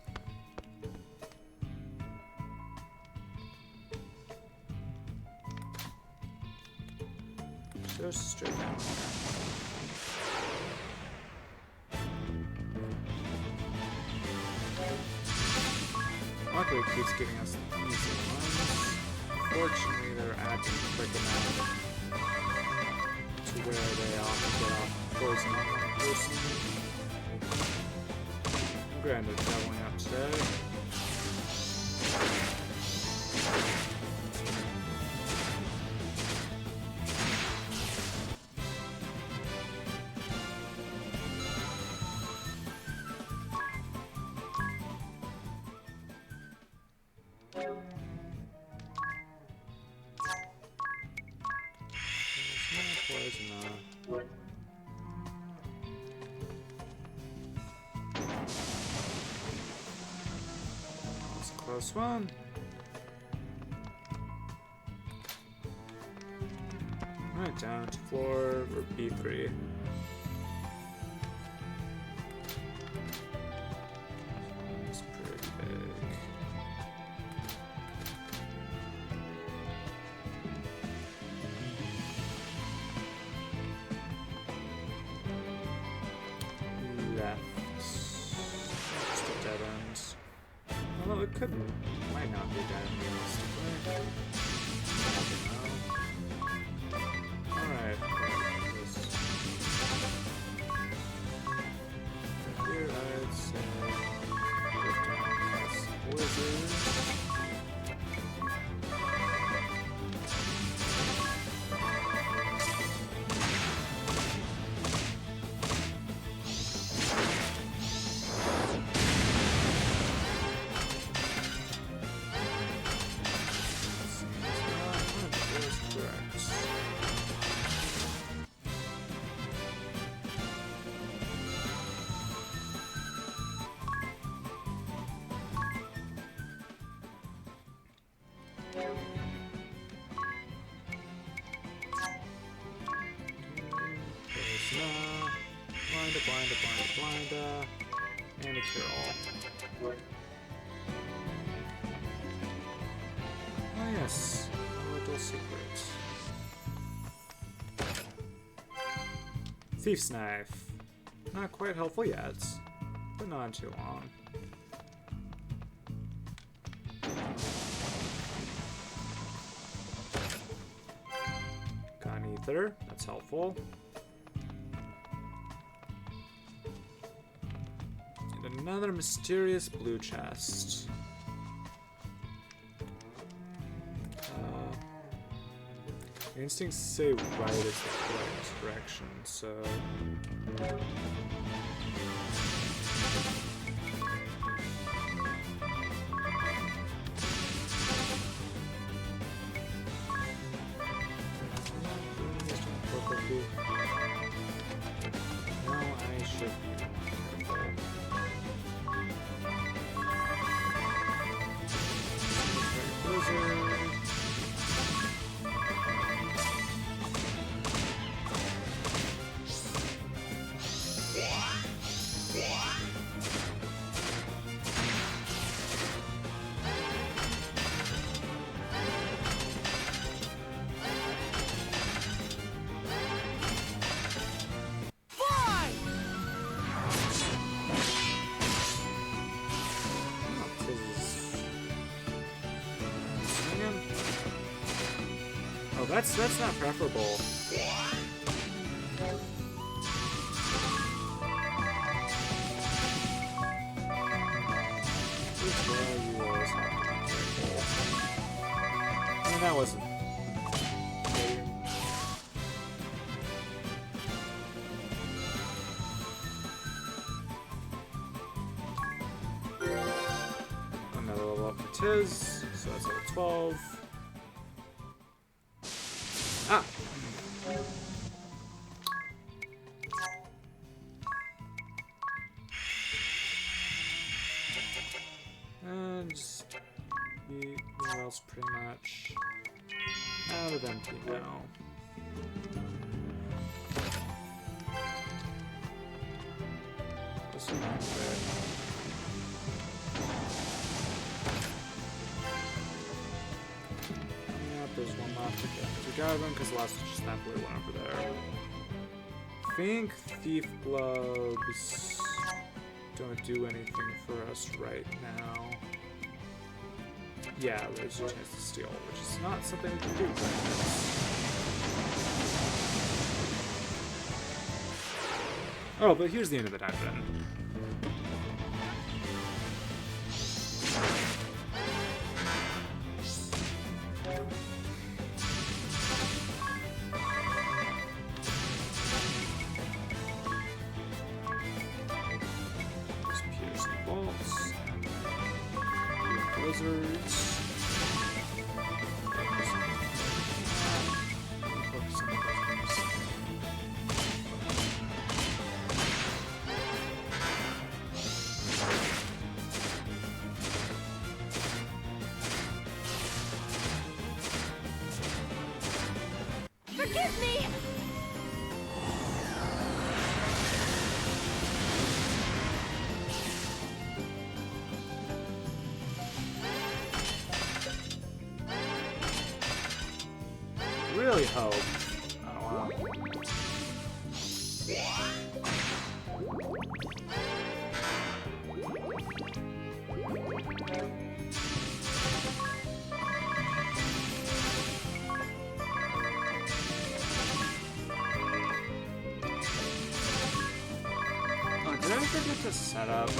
Just straight down. Luckily, it keeps giving us the easy ones. Unfortunately, they're acting quick enough to where they often get off poison on one person. Granted, doubling up today. Close one. Right down to floor for B3. It's pretty big. Left. might not be that realistically. Alright. Here I'd say wizards. Blinda, and a cure-all. Oh yes, a little secret. Thief's Knife. Not quite helpful yet, but not too long. Got an ether, that's helpful. Another mysterious blue chest. Instincts say right is the correct direction, so... No, I should be more careful. That's not preferable. I mean, that wasn't. Another level up for Tiz, so that's level 12. Ah! And just everything else pretty much out of MP now. This one not good. There's one left to gather them because the last one just naturally went over there. I think Thief Gloves don't do anything for us right now. Yeah, there's a chance to steal, which is not something we can do. Oh, but here's the end of the dungeon. Blizzards. Forgive me! Really hope. Oh wow. Did I forget to set up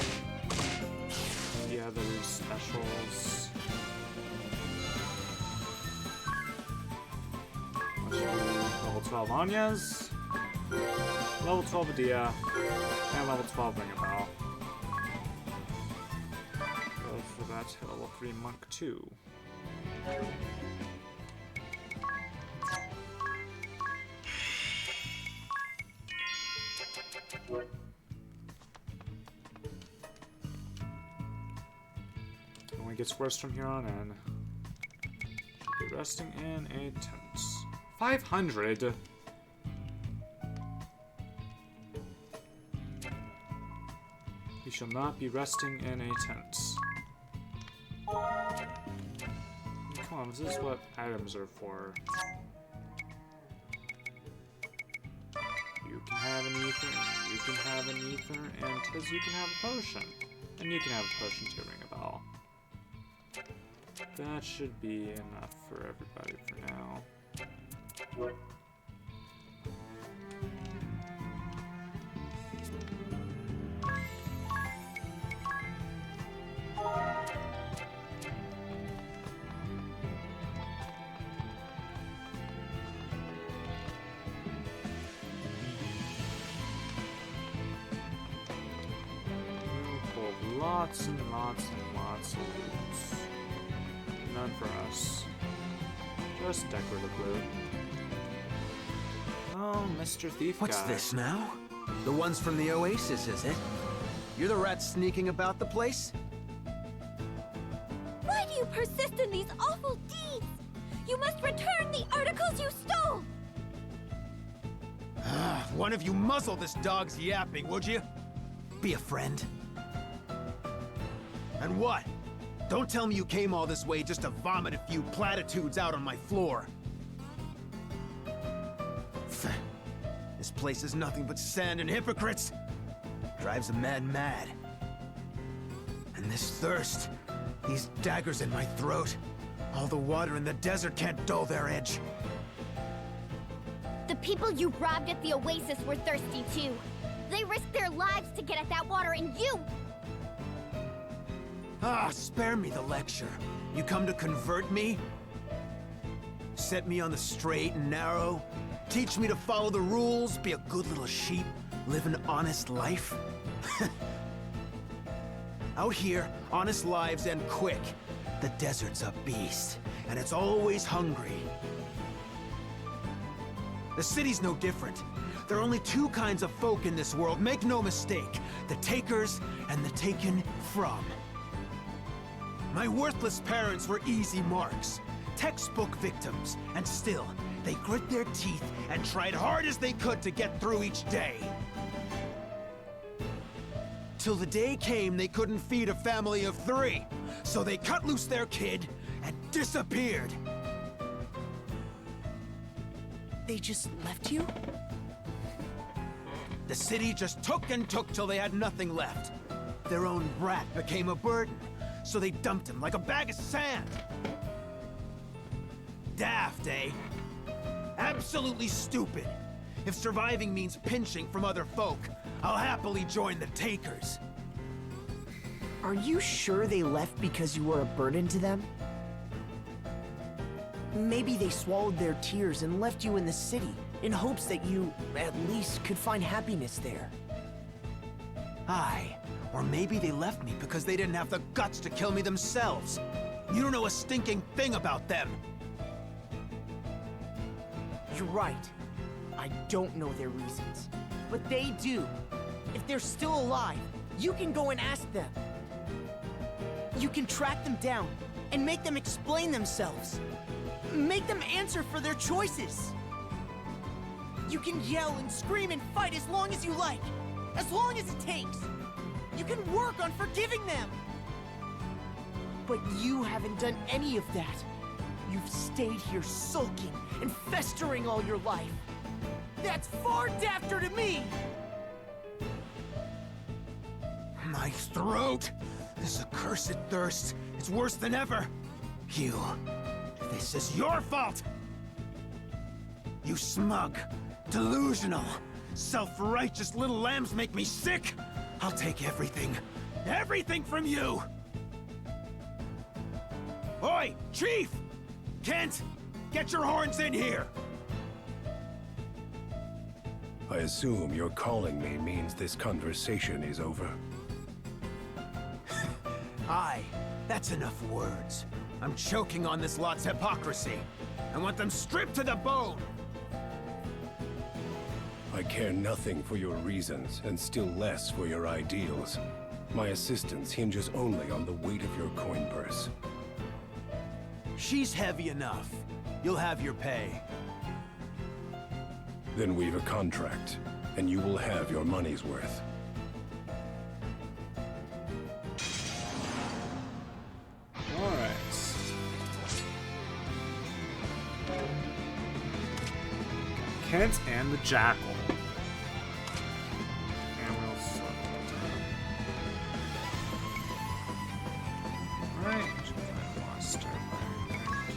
the other specials? Level 12 Anya's, level 12 Adia, and level 12 Ring a Bell. For that, hit level 3 Monk 2. Only gets worse from here on in. Should be resting in a tent. 500? We shall not be resting in a tent. Come on, this is what items are for. You can have an ether, and you can have an ether, and Tiz, you can have a potion. And you can have a potion to ring a bell. That should be enough for everybody for now. Lots and lots and lots of loot. None for us. Just decorative loot. Oh, Mr. Thief What's guy. this now? The ones from the Oasis, is it? You're the rat sneaking about the place? Why do you persist in these awful deeds? You must return the articles you stole! One of you muzzle this dog's yapping, would you? Be a friend. And what? Don't tell me you came all this way just to vomit a few platitudes out on my floor. This place is nothing but sand and hypocrites. Drives a man mad. And this thirst, these daggers in my throat, all the water in the desert can't dull their edge. The people you robbed at the Oasis were thirsty too. They risked their lives to get at that water, and you... Ah, spare me the lecture. You come to convert me? Set me on the straight and narrow? Teach me to follow the rules, be a good little sheep, live an honest life? Out here, honest lives end quick. The desert's a beast, and it's always hungry. The city's no different. There are only two kinds of folk in this world, make no mistake. The takers and the taken from. My worthless parents were easy marks, textbook victims, and still, they grit their teeth and tried hard as they could to get through each day. Till the day came they couldn't feed a family of 3, so they cut loose their kid and disappeared. They just left you? The city just took and took till they had nothing left. Their own brat became a burden, so they dumped him like a bag of sand. Daft, eh? Absolutely stupid. If surviving means pinching from other folk, I'll happily join the takers. Are you sure they left because you were a burden to them? Maybe they swallowed their tears and left you in the city in hopes that you, at least, could find happiness there. Aye. Or maybe they left me because they didn't have the guts to kill me themselves. You don't know a stinking thing about them. You're right. I don't know their reasons. But they do. If they're still alive, you can go and ask them. You can track them down and make them explain themselves. Make them answer for their choices. You can yell and scream and fight as long as you like. As long as it takes. You can work on forgiving them. But you haven't done any of that. You've stayed here sulking and festering all your life. That's far dafter to me! My throat! This accursed thirst, it's worse than ever. You, this is your fault! You smug, delusional, self-righteous little lambs make me sick! I'll take everything. Everything from you! Oi, Chief! Kent! Get your horns in here! I assume your calling me means this conversation is over. Aye, that's enough words. I'm choking on this lot's hypocrisy. I want them stripped to the bone! I care nothing for your reasons, and still less for your ideals. My assistance hinges only on the weight of your coin purse. She's heavy enough. You'll have your pay. Then we've a contract, and you will have your money's worth. Alright. Kent and the Jackal. And we'll slow it down. Alright.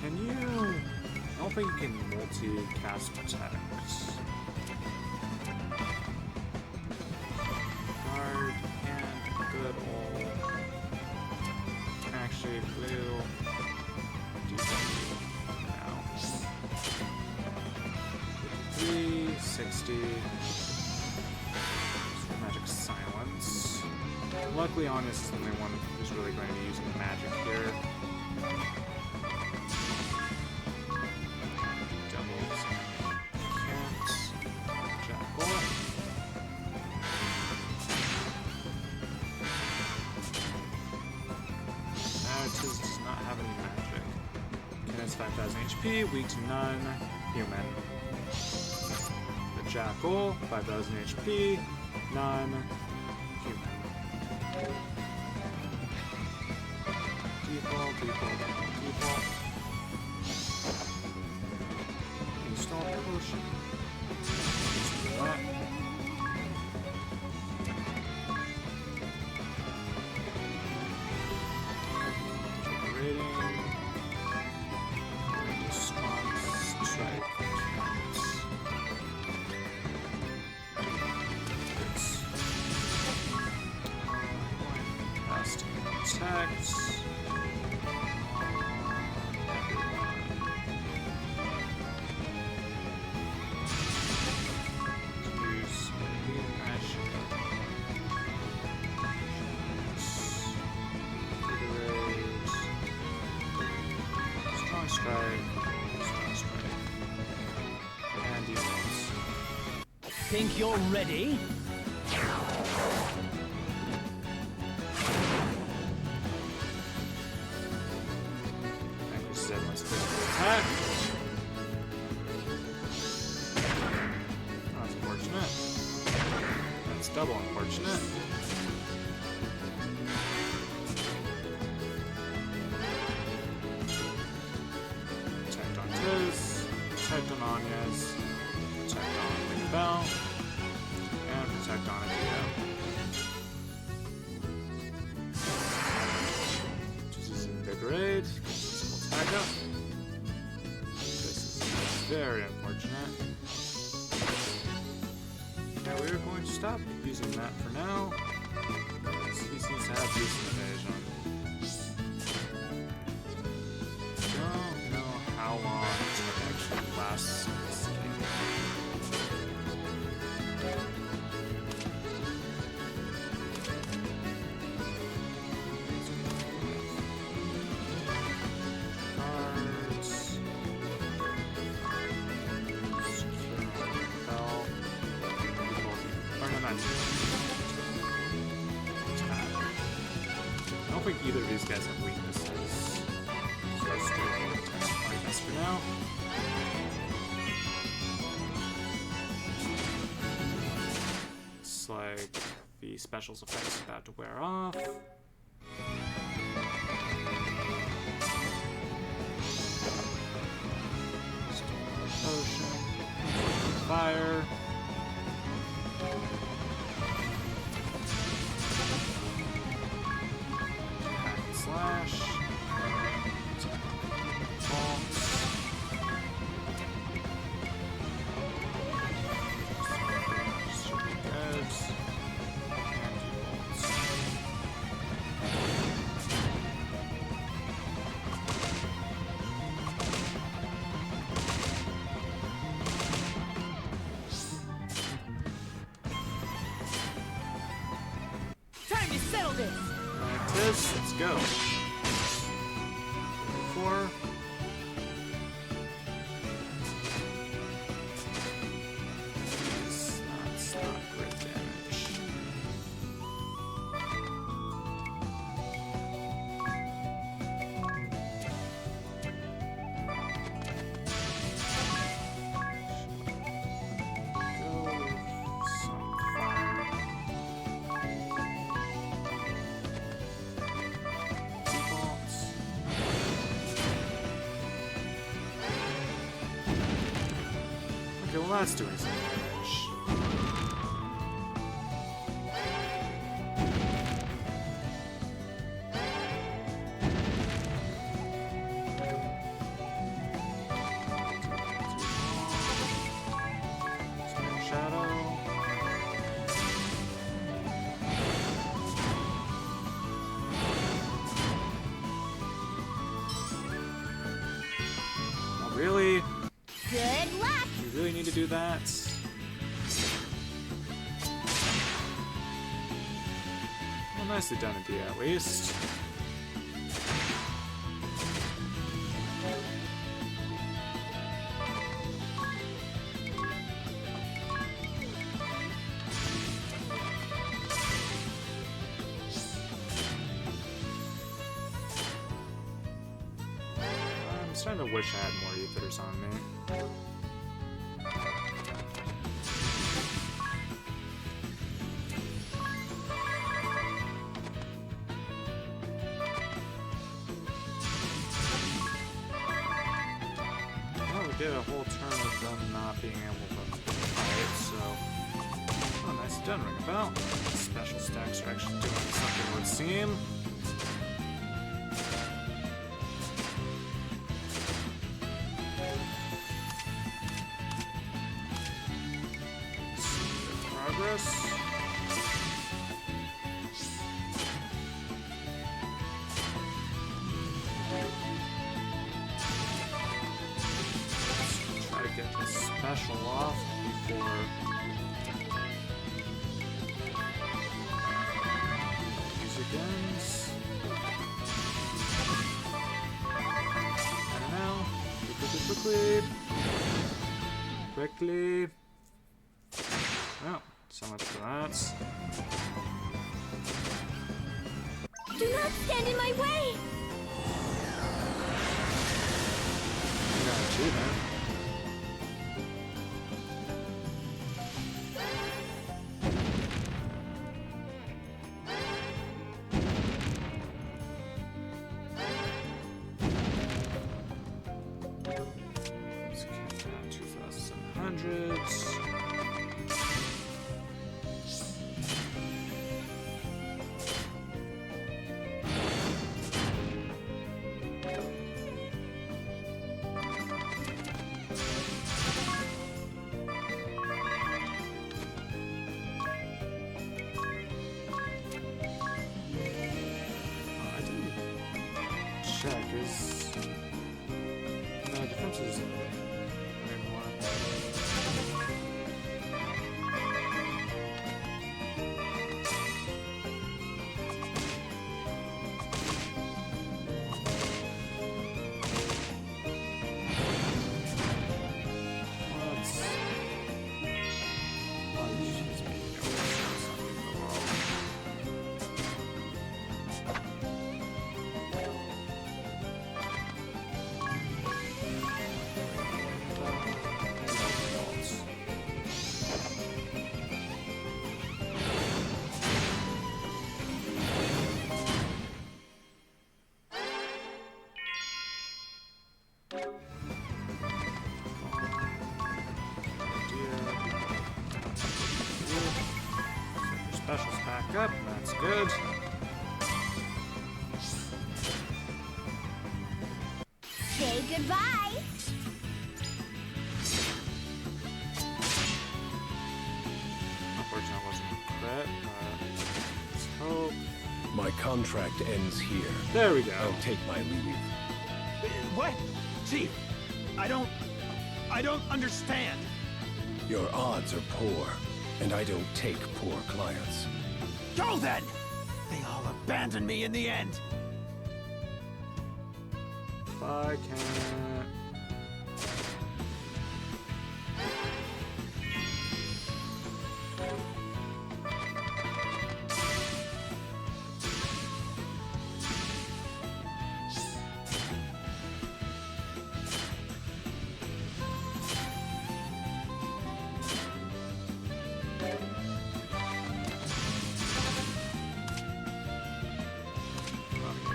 Can you... I don't think you can multi-cast protect. Guard and good old... Actually, we'll do something now. 360. Magic silence. Luckily, Honest is the only one who's really going to be using magic here. Doubles. Can't. Jackal. Tis does not have any magic. Ken has 5,000 HP, weak to none, human. The Jackal, 5,000 HP, none, human. Default, default, default. Install potion. Do that. Think you're ready? And you said my physical attack. Oh, that's unfortunate. That's double unfortunate. Protect on Tiz, protect on Anya's, protect on Wing Bell, and protect on Akito. This is Invigorate, physical attack up. This is very unfortunate. Yeah, we are going to stop using that for now. He seems to have decent evasion. Don't know how long it actually lasts in this game. Cards. Bell. Ornament. I don't think either of these guys have weaknesses. So let's do this for now. Looks like the specials effect is about to wear off. Potion. Fire. Hack and slash. is. Let's go. 4. That's not great damage. Okay, well that's doing some damage. Shadow. Oh, really? Good luck! You really need to do that? Well, nicely done, Adia, at least. I'm starting to wish I had more ethers on me. Well, we did a whole turn of them not being able to fight, so... Oh, nice done, Ring a Bell. Special stacks are actually doing something, it would seem. Progress. Try to get this special off before music ends. And now, quickly. Well, so much for that. Do not stand in my way! I got an achievement. Let's get that 2,700. Check is no defense is anymore. Let's specials back up, that's good. Say goodbye! Unfortunately, it wasn't a crit, but let's hope. My contract ends here. There we go. I'll take my leave. What? Chief, I don't understand. Your odds are poor, and I don't take poor clients. Go then! They all abandoned me in the end. Bye, cat.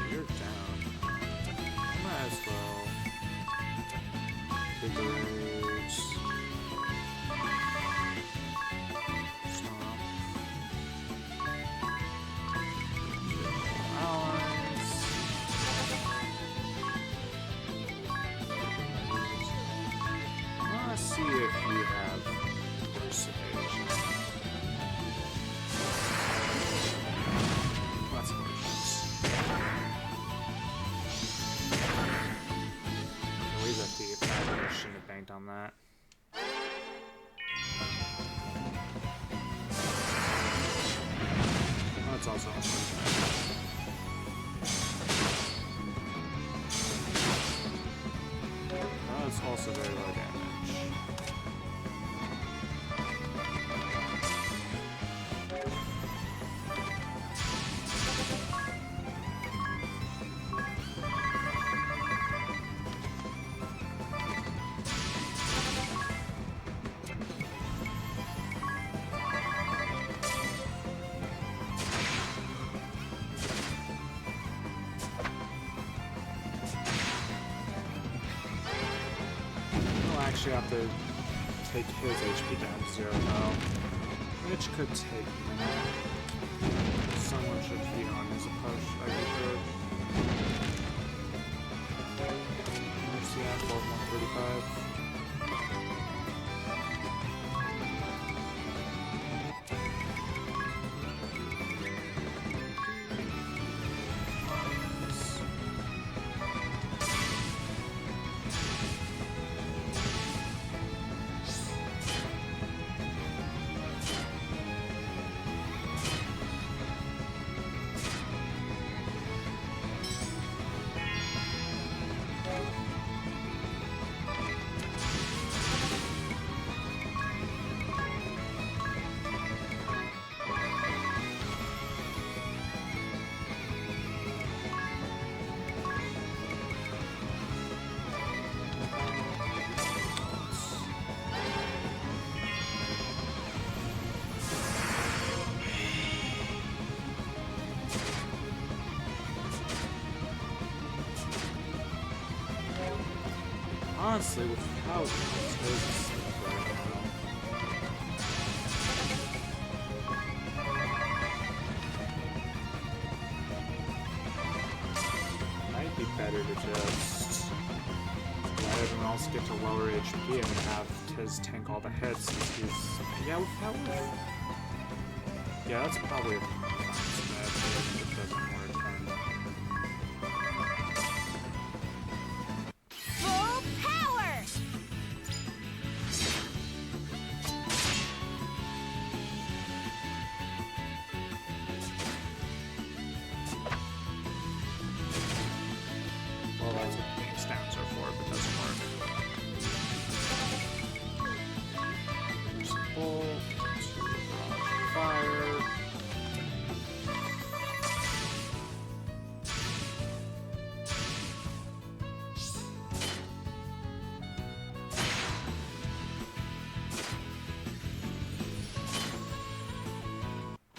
You're down. Might as well. Vigorate. Stomp. Allies. Let's see if you have worse evasion. That's gracious. Ways at the I shouldn't have banked on that. That's also unfortunate. That's also very low damage. Actually have to take his HP down to 0 though, which could take a minute. Someone should feed on his approach. I prefer. Mercy at 135. Honestly, without Toad's might be better to just let everyone else get to lower HP and have Tiz tank all the hits since he's... Yeah, without... Yeah, that's probably a fine strategy if it doesn't work then. Well, that's what the stats are for, but it doesn't work. There's a bolt, fire.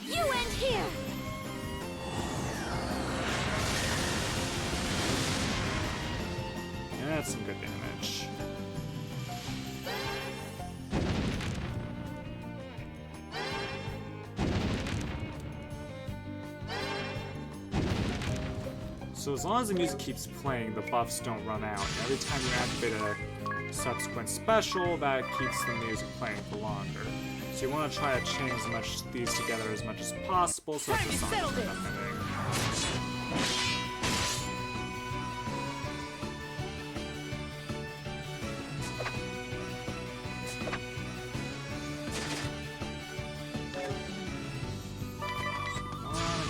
You end here! Yeah, that's some good damage. So as long as the music keeps playing, the buffs don't run out. Every time you activate a subsequent special, that keeps the music playing for longer. So you want to try to chain as much these together as much as possible so that the song is not ending.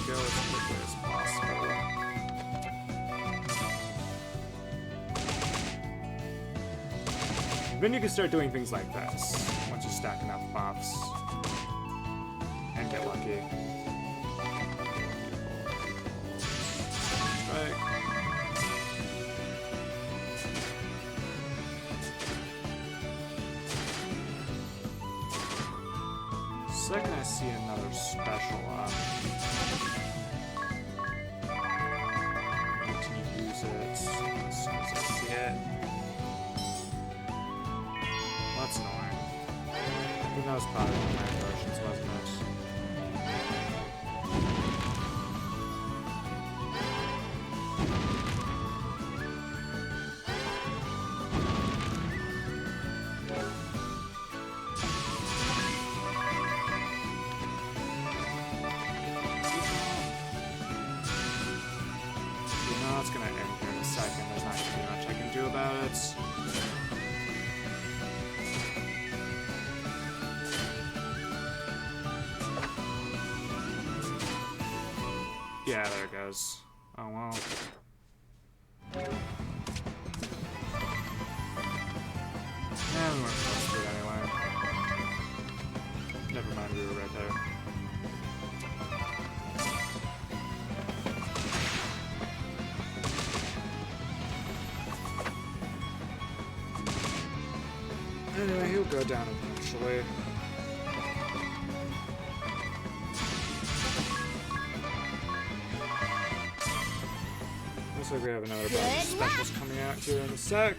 Go as quick Then you can start doing things like this once you stack enough buffs and get lucky. Right. Second, I see another special up. Need to use it as soon as I see it. That's annoying. I think that was probably one of my versions, wasn't it? You know, it's gonna end here in a second. There's not gonna be much I can do about it. Yeah, there it goes. Oh well. Yeah, we weren't supposed to anyway. Never mind, we were right there. Anyway, he'll go down eventually. Looks like we have another bunch of specials coming out here in a sec.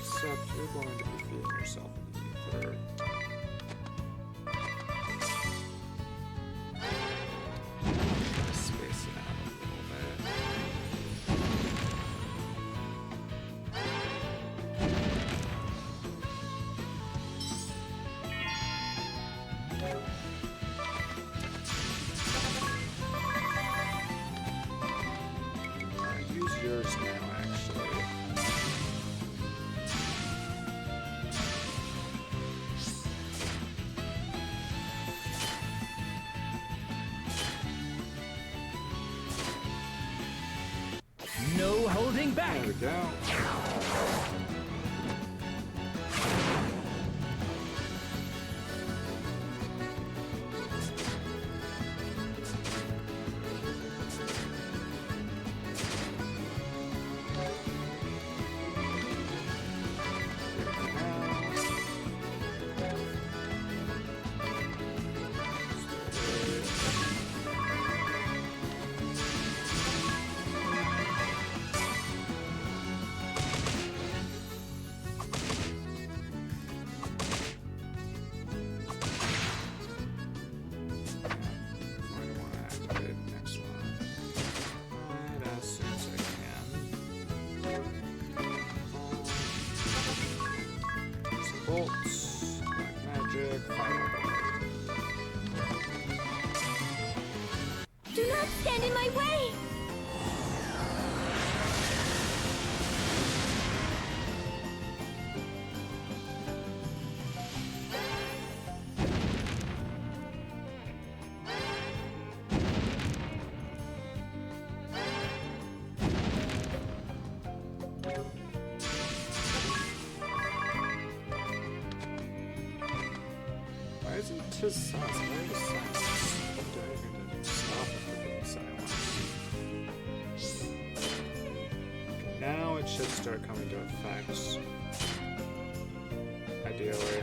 Except you're going to be feeding yourself in the ether. Space it out a little bit. Use yours now, actually. No holding back. There we go. Bolts, black magic, fire. Do not stand in my way! Why isn't his silence? Why is silence? What do I even stop it from being silent? Now it should start coming to effect. Ideally.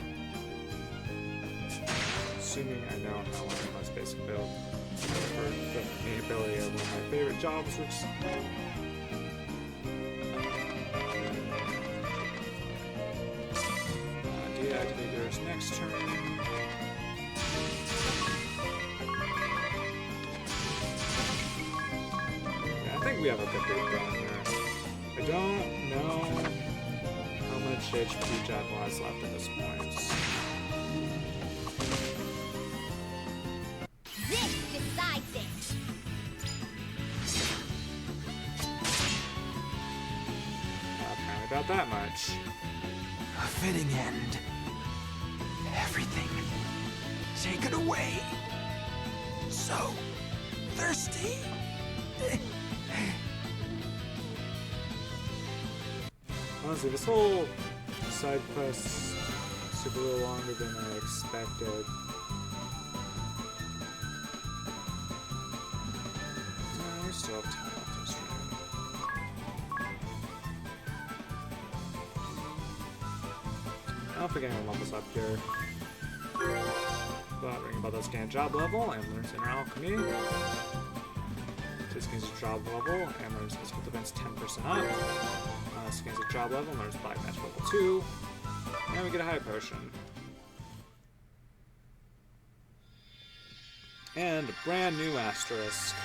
Assuming I know how one of my basic build for the ability of one of my favorite jobs, which deactivate yours next turn. Yeah, I think we have a good lead going here. I don't know how much HP Jackal has left at this point. This decides it! about that much. A fitting end. Everything taken away. So thirsty. Honestly, this whole side quest took a little longer than I expected. We still have time left to stream. I don't think anyone levels up here. But ring about those gain job level and learns inner alchemy. This gains a job level and learns physical defense 10% up. This gains a job level and learns black magic level 2. And we get a high potion. And a brand new asterisk.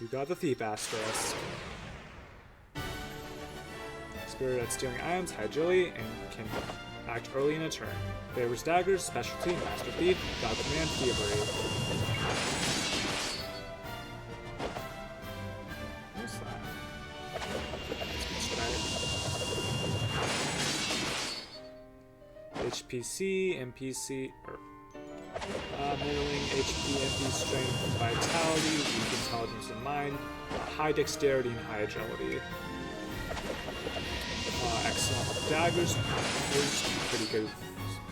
We got the thief asterisk. Spirit at stealing items, high agility, and can act early in a turn. Favors daggers, specialty, master thief, god command, thievery. What's that? HPC, NPC, middling HP, MP, strength, vitality, weak intelligence and mind, high dexterity and high agility. Excellent with daggers, pretty good with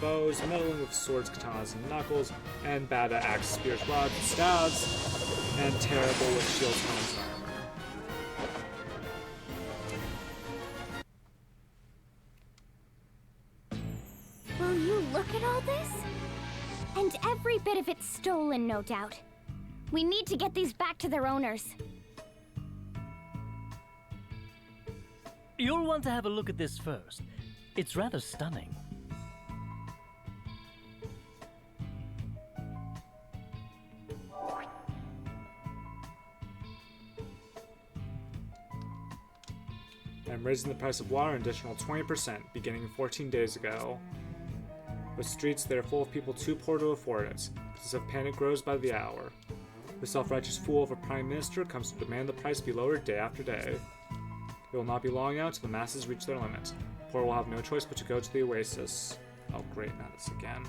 bows, meddling with swords, katanas, and knuckles, and bad at axe, spears, rods, and staves, and terrible with shields, helmets, and armor. Will you look at all this? And every bit of it's stolen, no doubt. We need to get these back to their owners. You'll want to have a look at this first. It's rather stunning. I'm raising the price of water an additional 20%, beginning 14 days ago. With streets that are full of people too poor to afford it, the sense of panic grows by the hour. The self-righteous fool of a prime minister comes to demand the price be lowered day after day. It will not be long now till the masses reach their limit. The poor will have no choice but to go to the oasis. Oh great, not this again.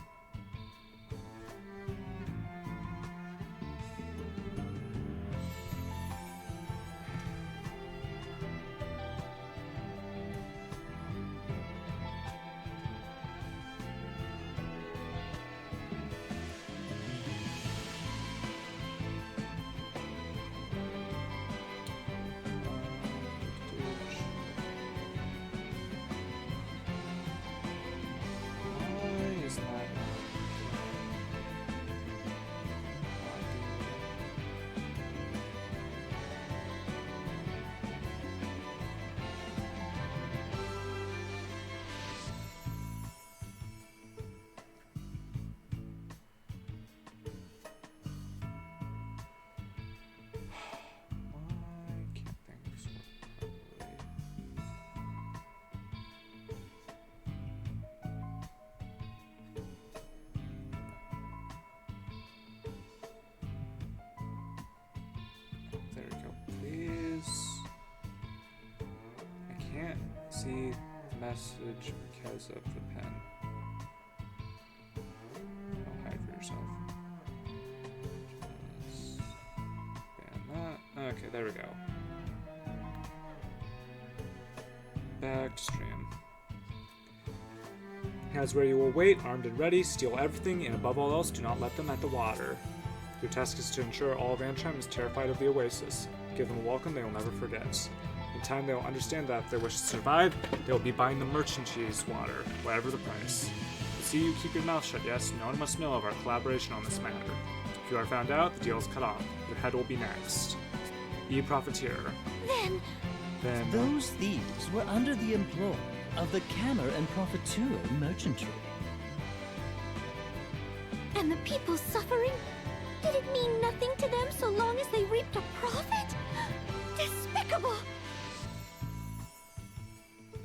See the message because of the pen. Don't hide for yourself. Just ban that. Okay, there we go. Back to stream. Here's where you will wait, armed and ready, steal everything, and above all else, do not let them at the water. Your task is to ensure all of Antrim is terrified of the oasis. Give them a welcome they will never forget. In time, they will understand that if they wish to survive, they will be buying the merchant cheese water, whatever the price. To see you keep your mouth shut, yes, no one must know of our collaboration on this matter. If you are found out, the deal is cut off. Your head will be next. Ye Profiteer. Then those thieves were under the employ of the Cammer and Profiteer merchantry. And the people suffering? Did it mean nothing to them so long as they reaped a profit? Despicable!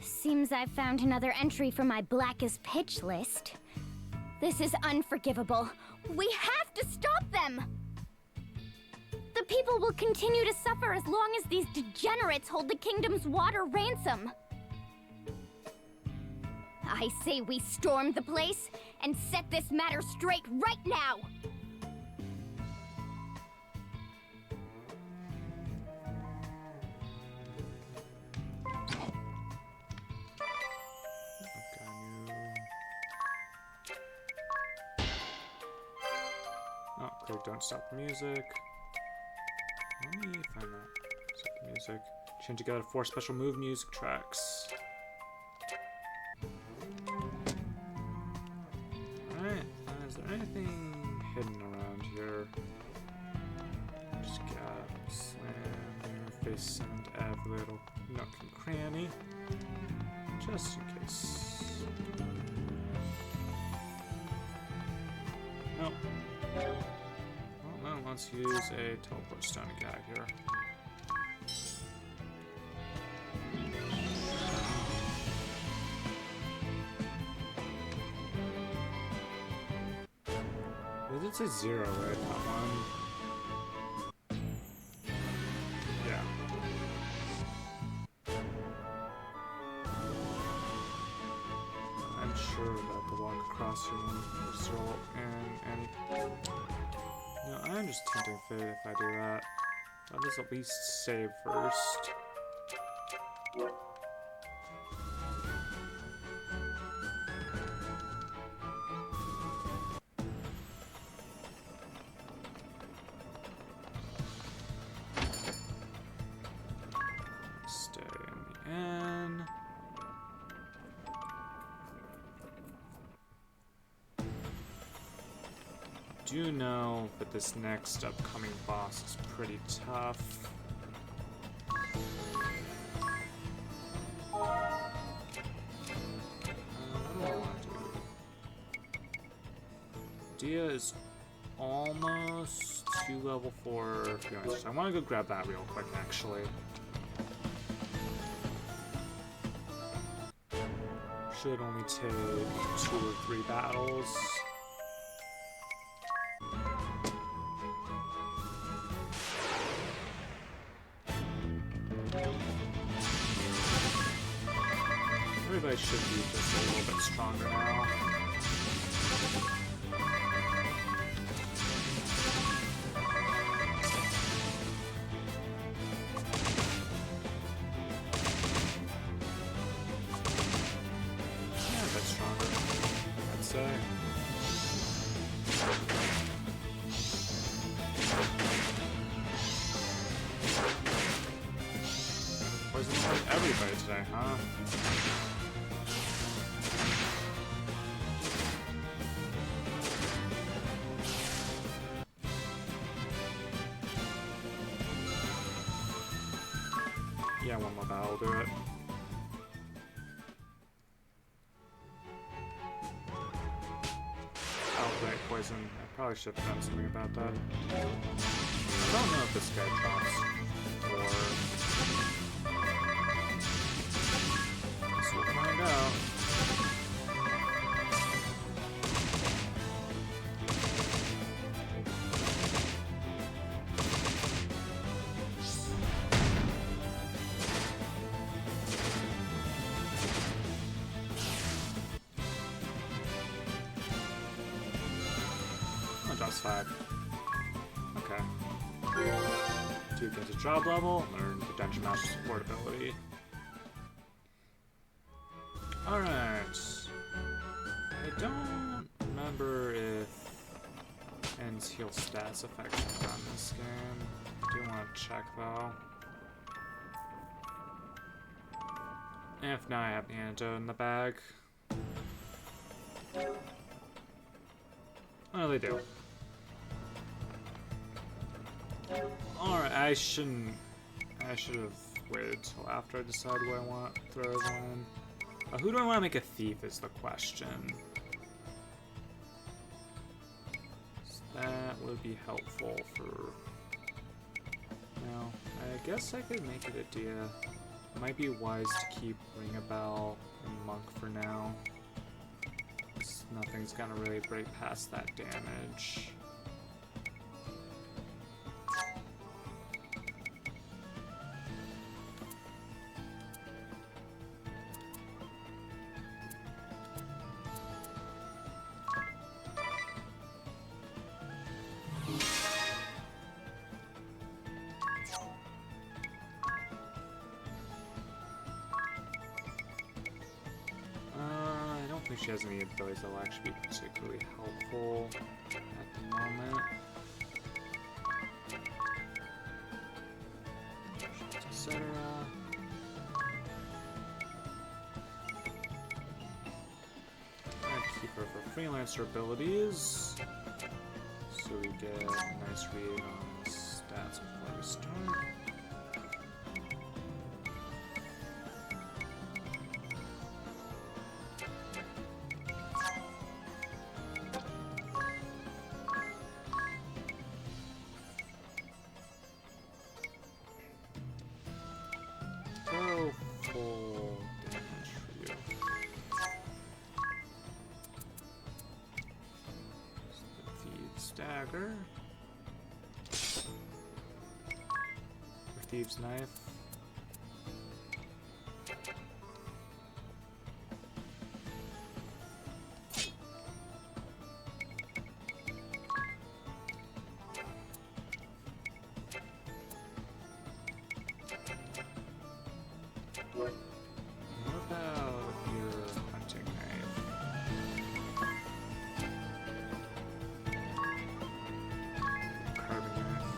Seems I've found another entry for my black as pitch list. This is unforgivable. We have to stop them! The The people will continue to suffer as long as these degenerates hold the kingdom's water ransom. I say we storm the place and set this matter straight right now! Oh, clear, don't stop the music. Let me find that. Stop the music. Chain together 4 special move music tracks. Alright, is there anything hidden around here? Just got slam, face and every little nook and cranny. Just in case. Nope. Well, then let's use a teleport stone to get out of here. It did say 0, right? That one. Yeah. I'm sure that the walk across here will result in any. No, I'm just tempting fate if I do that. I'll just at least save first. Stay in the inn. Do know that this next upcoming boss is pretty tough. What do I want to do? Dia is almost to level 4 feelings. I want to go grab that real quick, actually. Should only take 2 or 3 battles. Everybody should be just a little bit stronger now. Poisoning everybody today, huh? Yeah, one more battle will do it. Outright poison. I probably should have done something about that. I don't know if this guy drops or... So we'll find out. That's 5. Okay. 2 gains a job level, learn the Dungeon Master support ability. Alright. I don't remember if End's heal stats affect on this game. I do want to check though. If not, I have the antidote in the bag. Oh, they do. Alright, I should have waited till after I decide what I want to throw everyone in. Who do I want to make a thief is the question. So that would be helpful for... Now, I guess I could make it a Dia. It might be wise to keep Ring a Bell and Monk for now. Nothing's gonna really break past that damage. think she has any abilities that will actually be particularly helpful at the moment. Etc. Keep her for freelancer abilities, so we get a nice read on the stats before we start. Go full damage for you. Thieves' dagger. Or thieves' knife. What about your hunting knife? Carving knife.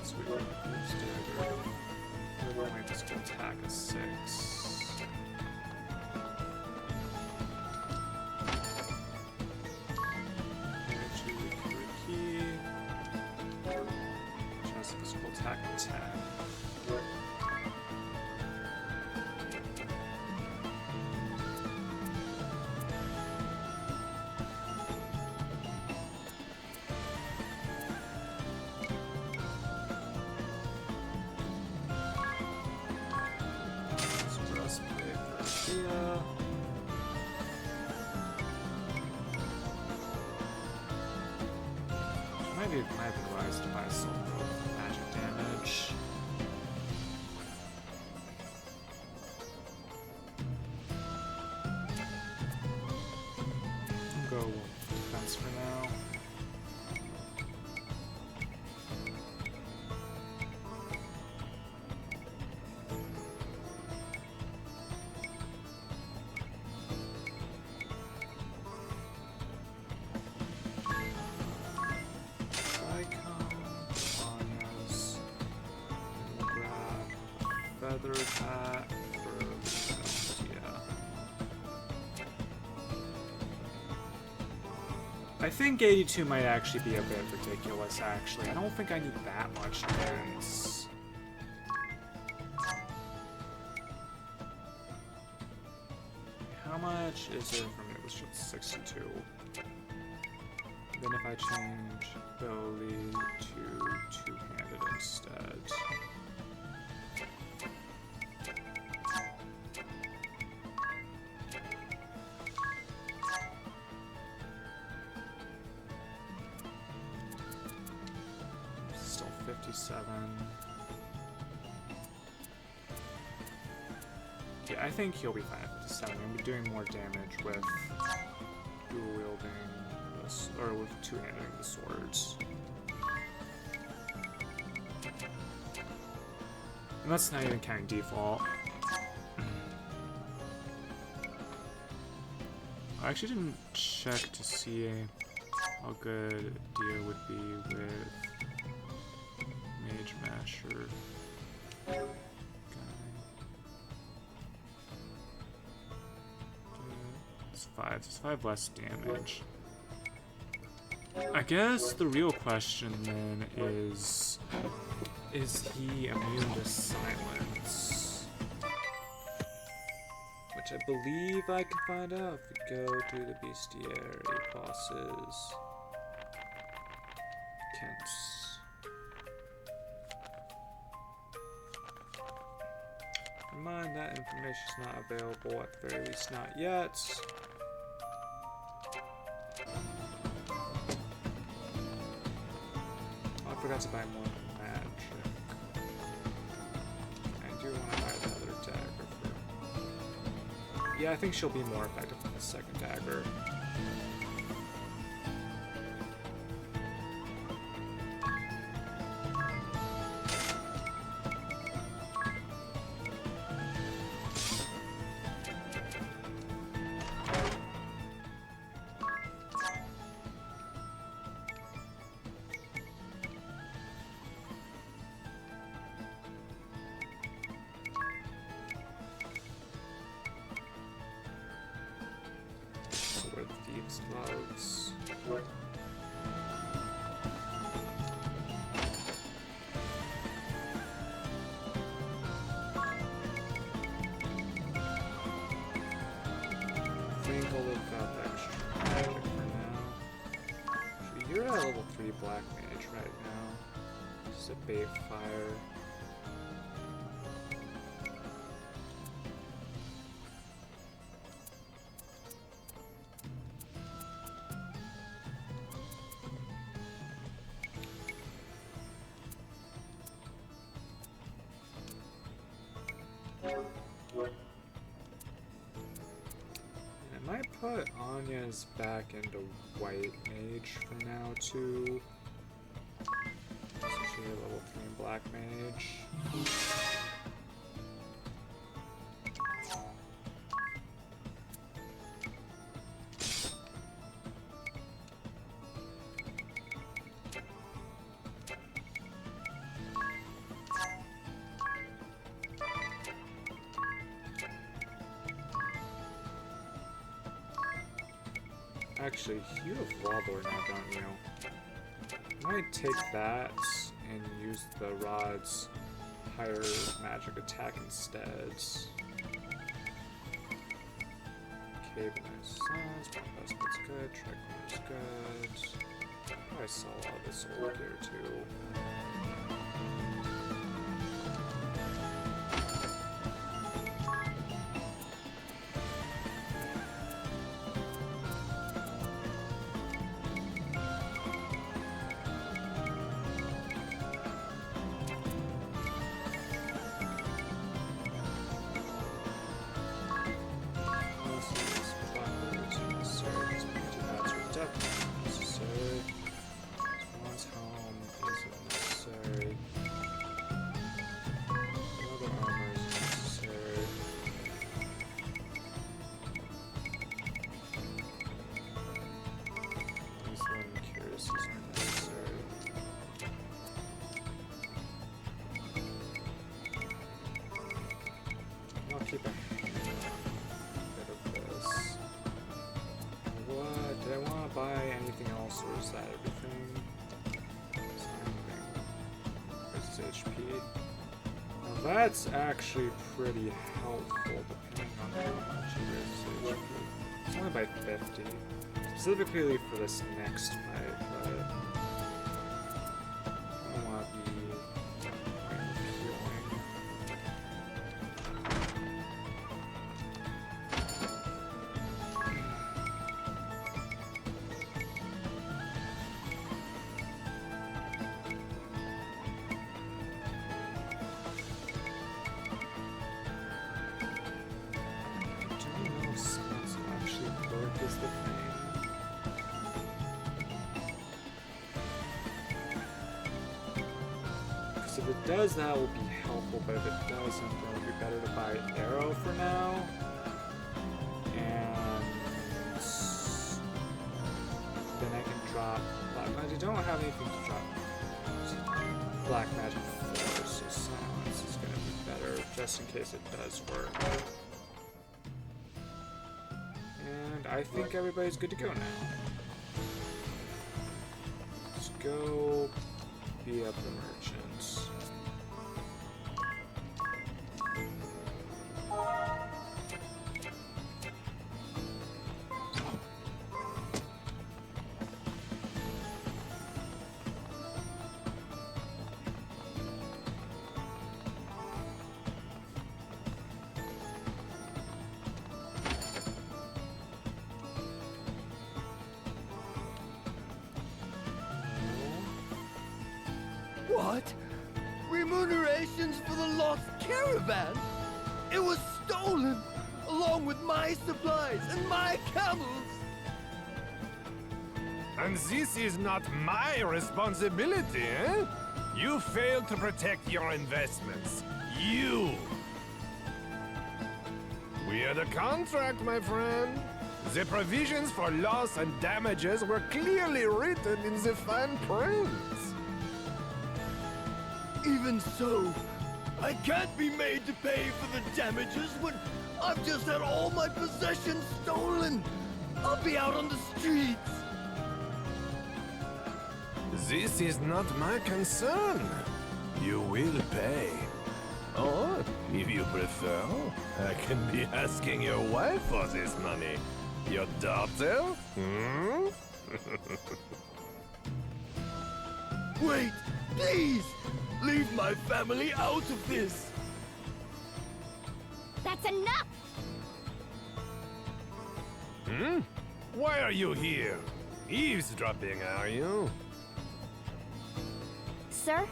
Sweet. Thieves' dagger. We're going to just attack a 6. Just physical attack and 10. Maybe it might be wise to buy some magic damage. I'll go defense for now. Feathered hat for Celestia. I think 82 might actually be a bit ridiculous, actually. I don't think I need that much defense. How much is it from it? Was just 62. Then if I change ability to two-handed instead. Still 57. Yeah, I think he'll be fine at 57. He'll be doing more damage with dual wielding this, or with two-handing the swords. And that's not even counting default. I actually didn't check to see how good Dia would be with Mage Masher. It's 5 less damage. I guess the real question then is he immune to silence? Which I believe I can find out if we go to the bestiary bosses. Kents. Never mind, that information's not available, at the very least not yet. I forgot to buy more magic. I do want to buy the other dagger for... Yeah, I think she'll be more effective than the second dagger. Slugs. I think I'll look out the extra magic for now. Actually, you're at level 3 black mage right now. Just a bait fire. I might put Anya's back into white mage for now too. So she's a level 3 black mage. Actually, you have Wobbler now, don't you? I might take that and use the Rod's higher magic attack instead. Cave nice sense, Bombast is good, Tricorn is good. Oh, I saw a lot of this old gear too. Keep a bit of this. What? Did I want to buy anything else, or is that everything? Is HP? Now that's actually pretty helpful, depending on how much it is HP. It's only by 50. Specifically for this next fight, but I don't want to be if it does, that will be helpful, but if it doesn't, then it would be better to buy Arrow for now. And then I can drop Black Magic. I don't have anything to drop. Black Magic Force, so Silence is going to be better, just in case it does work. And I think everybody's good to go now. Let's go beat up the merchants. What? Remunerations for the lost caravan? It was stolen, along with my supplies and my camels! And this is not my responsibility, eh? You failed to protect your investments. You! We had a contract, my friend. The provisions for loss and damages were clearly written in the fine print. Even so, I can't be made to pay for the damages when I've just had all my possessions stolen. I'll be out on the streets. This is not my concern. You will pay. Or, if you prefer, I can be asking your wife for this money. Your daughter? Hmm? Wait, please! Leave my family out of this! That's enough! Hmm? Why are you here? Eavesdropping, are you? Sir,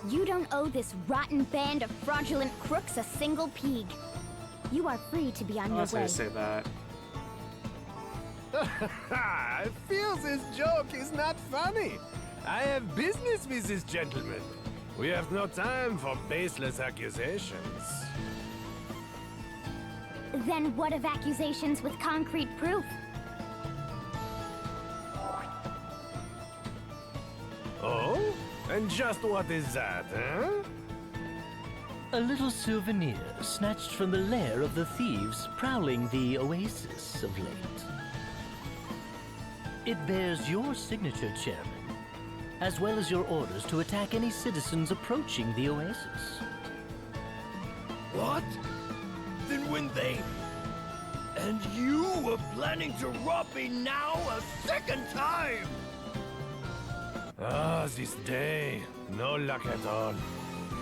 you don't owe this rotten band of fraudulent crooks a single peeg. You are free to be on your That's how way. you say that. I feel this joke is not funny. I have business with this gentleman. We have no time for baseless accusations. Then what of accusations with concrete proof? Oh? And just what is that, huh? A little souvenir snatched from the lair of the thieves prowling the oasis of late. It bears your signature, Chairman, as well as your orders to attack any citizens approaching the oasis. What? Then when they... And you were planning to rob me now a second time! Ah, this day. No luck at all.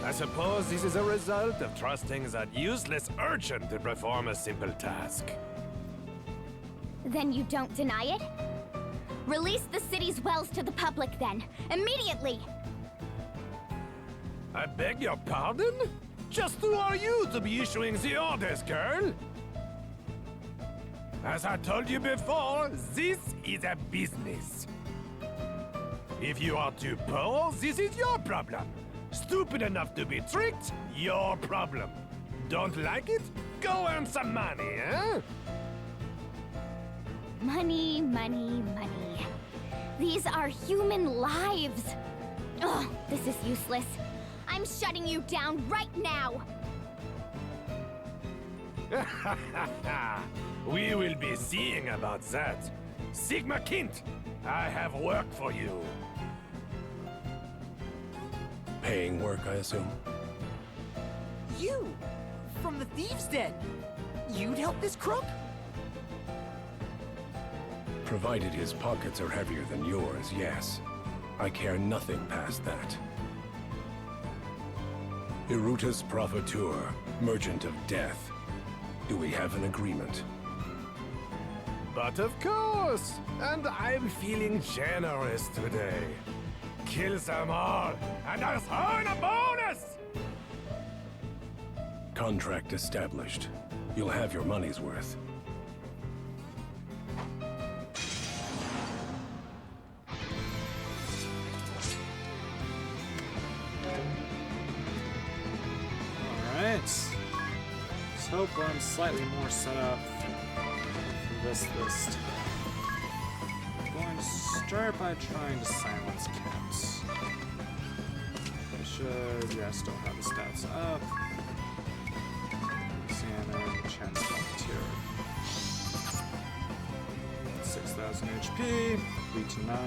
I suppose this is a result of trusting that useless urchin to perform a simple task. Then you don't deny it? Release the city's wells to the public then, immediately! I beg your pardon? Just who are you to be issuing the orders, girl? As I told you before, this is a business. If you are too poor, this is your problem. Stupid enough to be tricked, your problem. Don't like it? Go earn some money, eh? Money, money, money. These are human lives. Ugh, this is useless. I'm shutting you down right now. We will be seeing about that. Sigma Kint, I have work for you. Paying work, I assume? You! From the Thieves' Den! You'd help this crook? Provided his pockets are heavier than yours, yes. I care nothing past that. Irutus Profiteur, Merchant of Death. Do we have an agreement? But of course! And I'm feeling generous today. Kill them all, and I'll earn a bonus! Contract established. You'll have your money's worth. Alright. Let's hope I'm slightly more set up for this list. I'm going to start by trying to silence cats. I should, yeah, still have the stats up. Examine, chance volunteer. 6,000 HP, 3 to 9,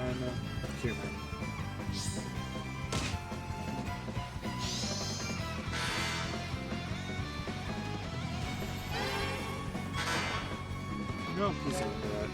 human. Nope, he's into that.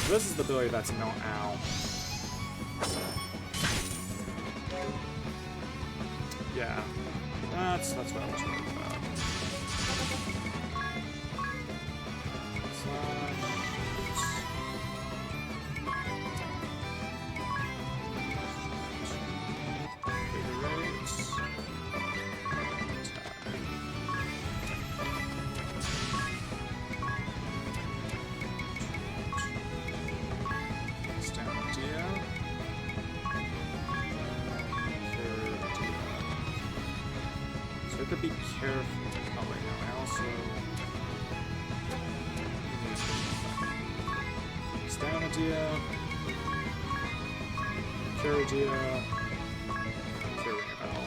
This is the ability that's no ow. Yeah, that's what I was worried about. to be careful. Oh wait, no, I also Stanadia, Caradia, Carrying a Bell.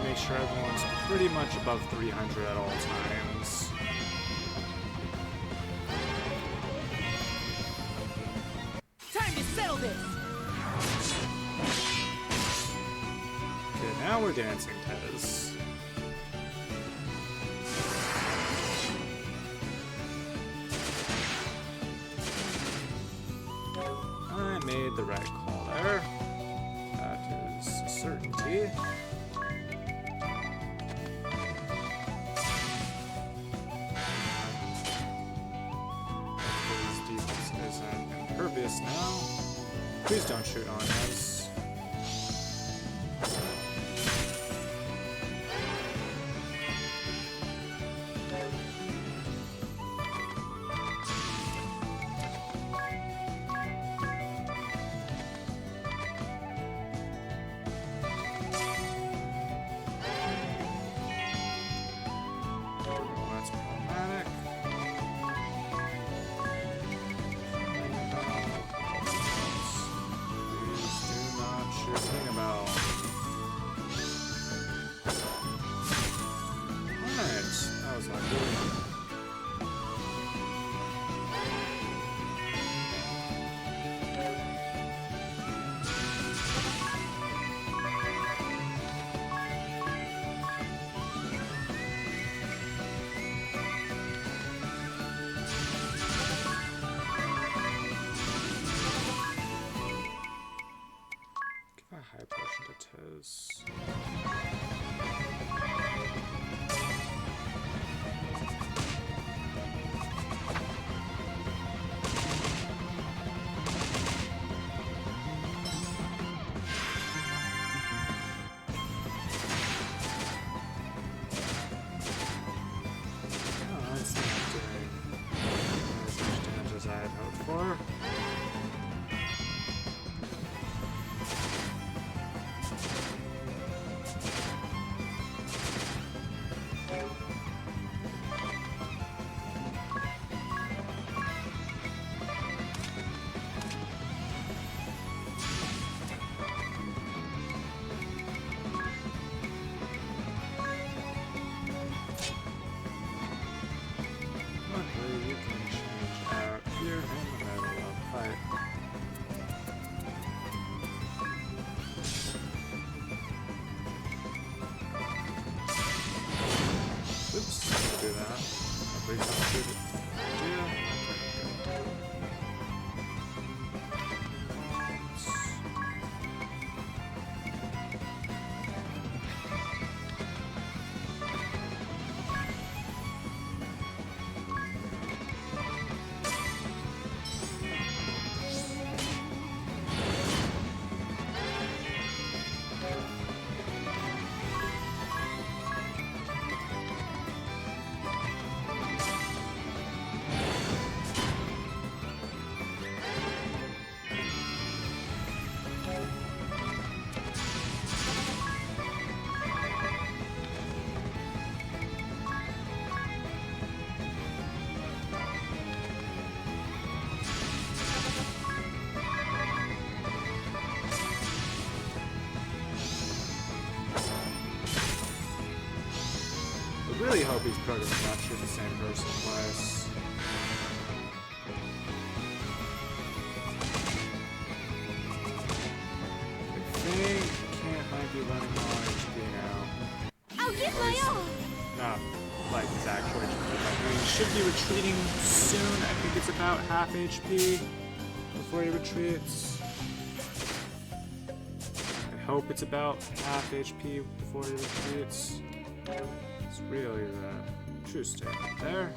Make sure everyone's pretty much above 300 at all times. Time to settle this! Okay, now we're dancing, Tez. I made the right call there. That is a certainty. Impervious now. Please don't shoot on us. Oh, that's problematic. About alright, that was not good. High potion to Tez. Oh, that's not doing as much damage as I had hoped for. Luckily, you can change out here in the middle of the fight. Oops, I'll do that. Please don't shoot it. I really hope these programs not shoot the same person twice. I think Can't might be running low on HP now. I'll give my all! Not like his actual HP, but he should be retreating soon. I think it's about half HP before he retreats. I hope it's about half HP before he retreats. It's really the true statement there.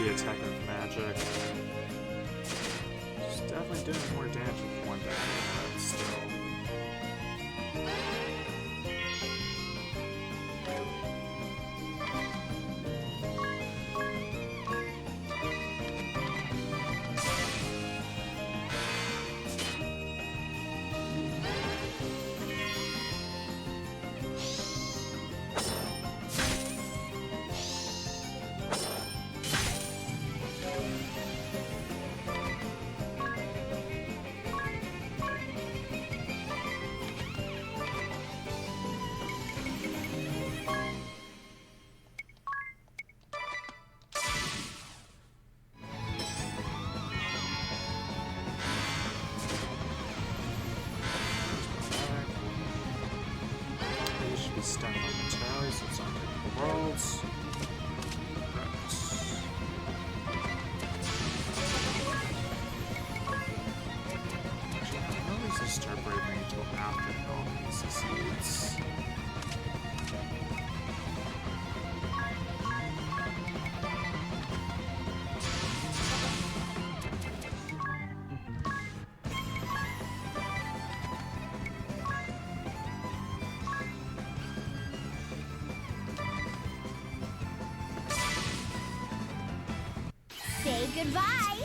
be attack with magic. It's definitely doing more damage with one damage, but still. Stunned momentarily, so it's on the worlds. Right. Actually, I don't know if this start breaking until after it all succeeds. Say goodbye.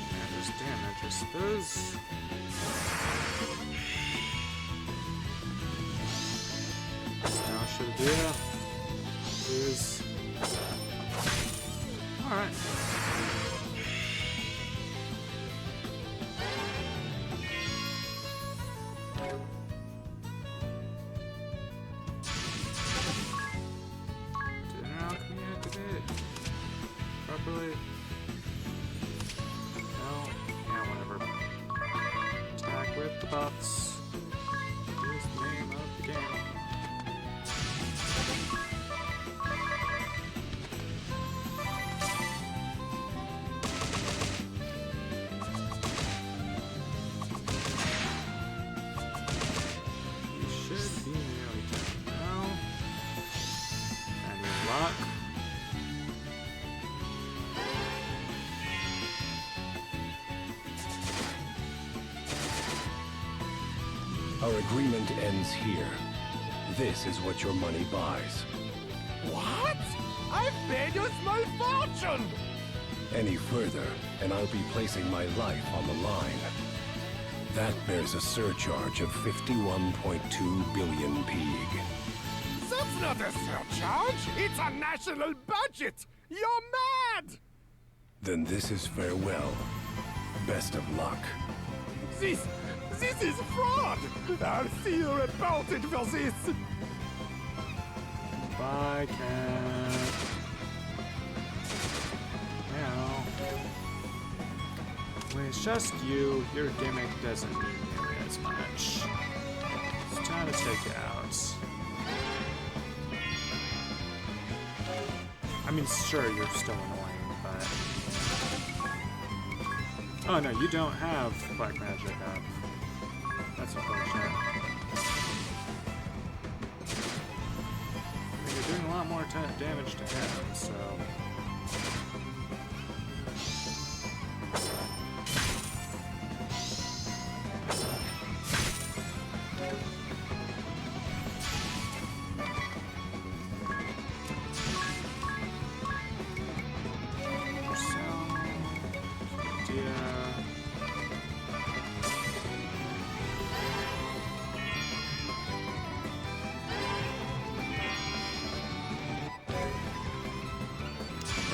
Yeah, there's damage, I suppose. Nostalgia idea is alright. Properly. No. Yeah, whatever. Attack with the buffs. Is the name of the game. You should be nearly done now. And you lock. Our agreement ends here. This is what your money buys. What? I've paid you a small fortune! Any further, and I'll be placing my life on the line. That bears a surcharge of 51.2 billion Pig. That's not a surcharge! It's a national budget! You're mad! Then this is farewell. Best of luck. This is fraud! I'll see you reported for this! Bye, Cat. Meow. When it's just you, your gimmick doesn't mean nearly as much. It's time to take it out. I mean, sure, you're still annoying, but... Oh no, you don't have Black Magic up. That's unfortunate. I mean, you're doing a lot more damage to him, so...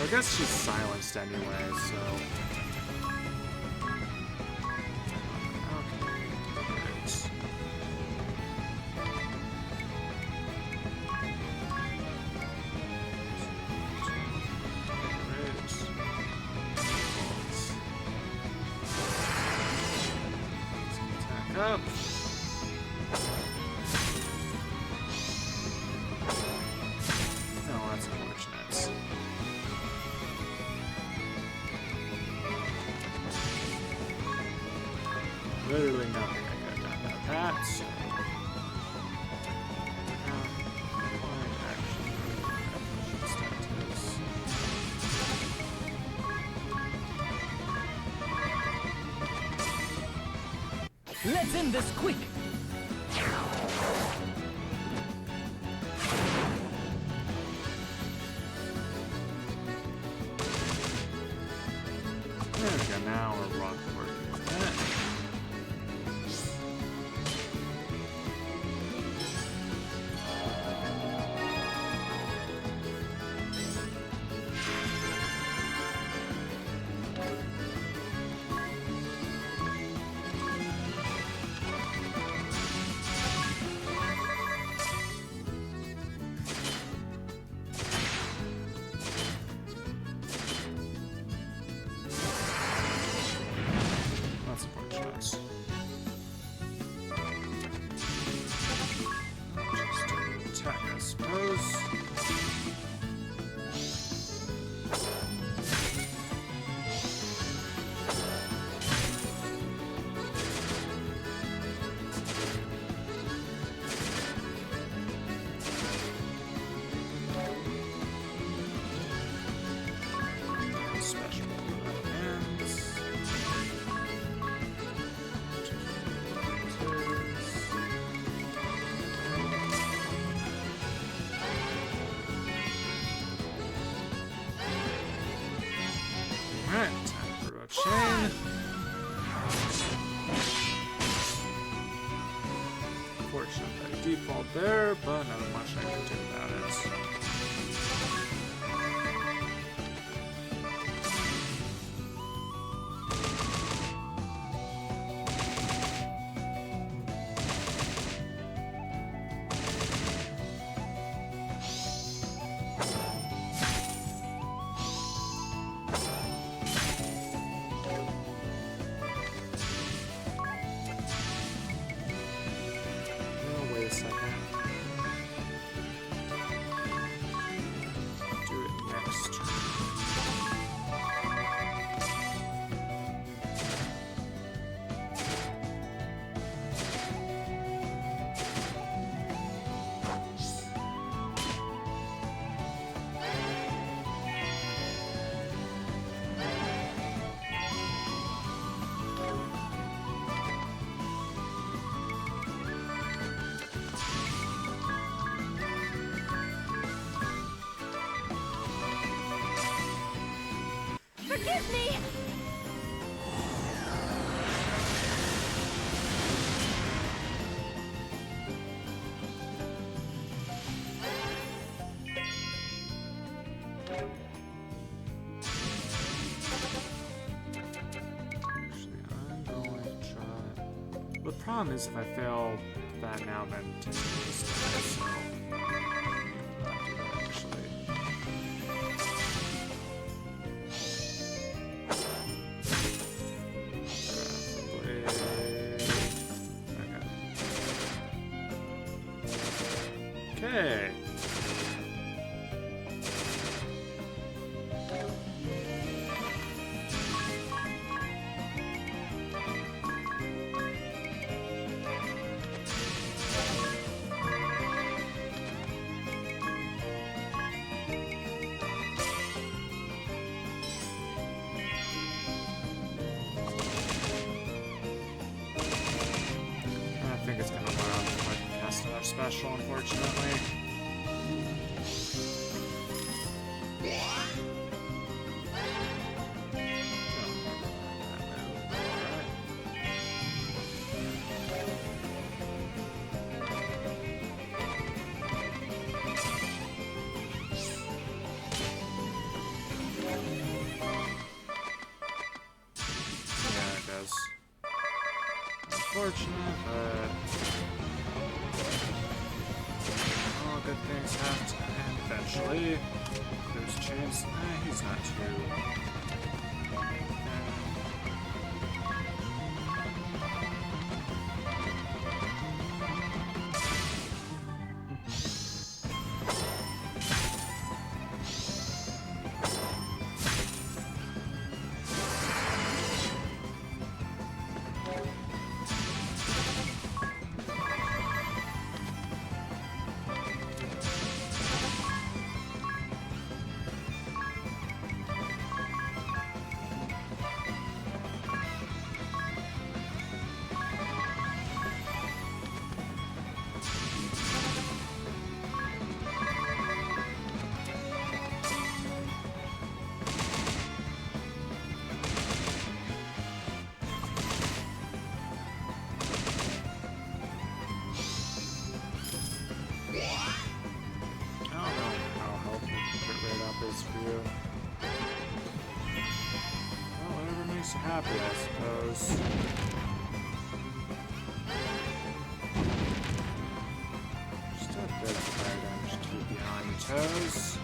I guess she's silenced anyway, so... Okay, great. Attack up. Oh, that's unfortunate. Literally nothing I could have done about that. So. Let's end this quick! There we go, now we're working. That's unfortunate. Just attack, I suppose. Special hands. Alright, time for a chain. Unfortunate by default there, but not much I can do about it. Oh, wait a second. Do it next turn. Forgive me! Actually, I'm going to try. The problem is if I fail that now, then to just so. Actually. Okay. I think it's gonna wear out before I can cast another special, unfortunately. Yeah, it does. Unfortunate, but all good things have to end eventually. There's Chase. He's not too. happy, I suppose. Just a bit of fire damage to keep you on your toes.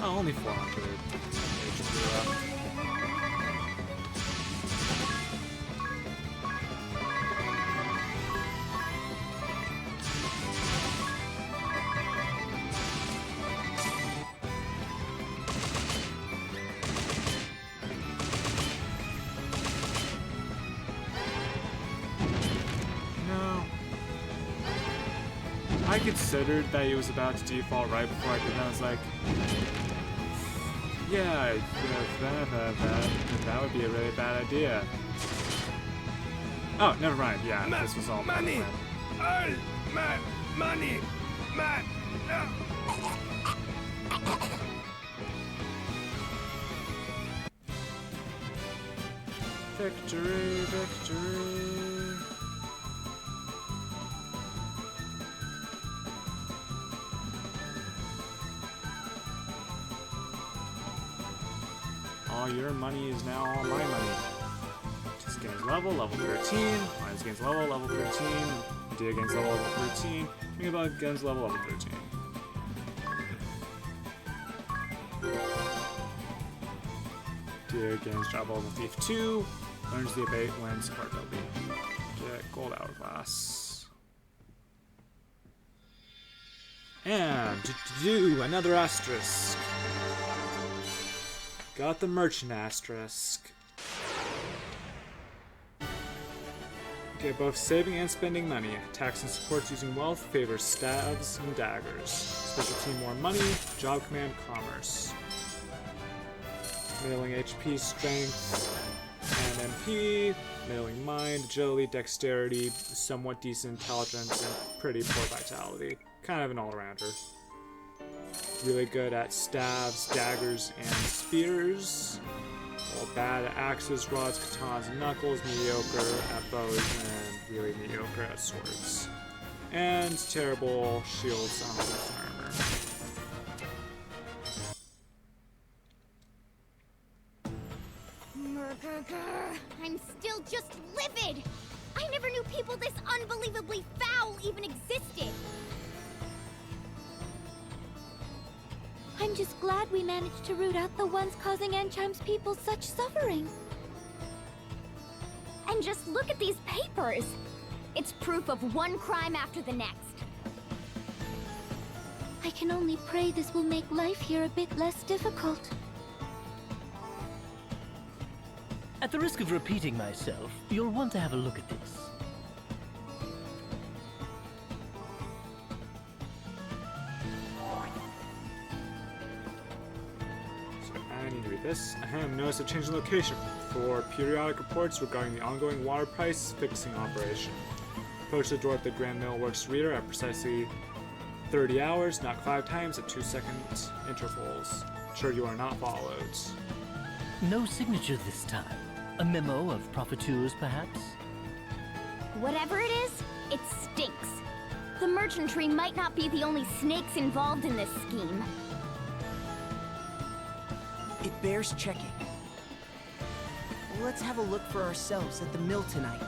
Oh, only 400 HP left. I considered that he was about to default right before I did that. I was like, yeah, that would be a really bad idea. Oh, never mind. Yeah, this was all money. All my money. Victory, victory. All your money is now all my money. Just gains level 13. Minus gains level 13. Dia gains level 13. Mega gains level 13. Dia gains job level thief 2. Learns the abate when support ability. Get gold hourglass. And to do another asterisk. Got the merchant asterisk. Get both saving and spending money. Attacks and supports using wealth, favors stabs and daggers. Specialty more money, job command commerce. Mailing HP, strength, and MP. Mailing mind, agility, dexterity, somewhat decent intelligence, and pretty poor vitality. Kind of an all-rounder. Really good at stabs, daggers, and spears. Well, bad at axes, rods, katanas, and knuckles. Mediocre at bows, and really mediocre at swords. And terrible shields, armor, and armor. I'm still just livid! I never knew people this unbelievably foul even existed! I'm just glad we managed to root out the ones causing Ansheim's people such suffering. And just look at these papers! It's proof of one crime after the next. I can only pray this will make life here a bit less difficult. At the risk of repeating myself, you'll want to have a look at this. I need to read this. Notice a change in location for periodic reports regarding the ongoing water price fixing operation. Approach the door at the Grand Mill Works reader at precisely 30 hours, knock 5 times at 2-second intervals. Ensure you are not followed. No signature this time. A memo of profiteers, perhaps? Whatever it is, it stinks. The merchantry might not be the only snakes involved in this scheme. It bears checking. Let's have a look for ourselves at the mill tonight.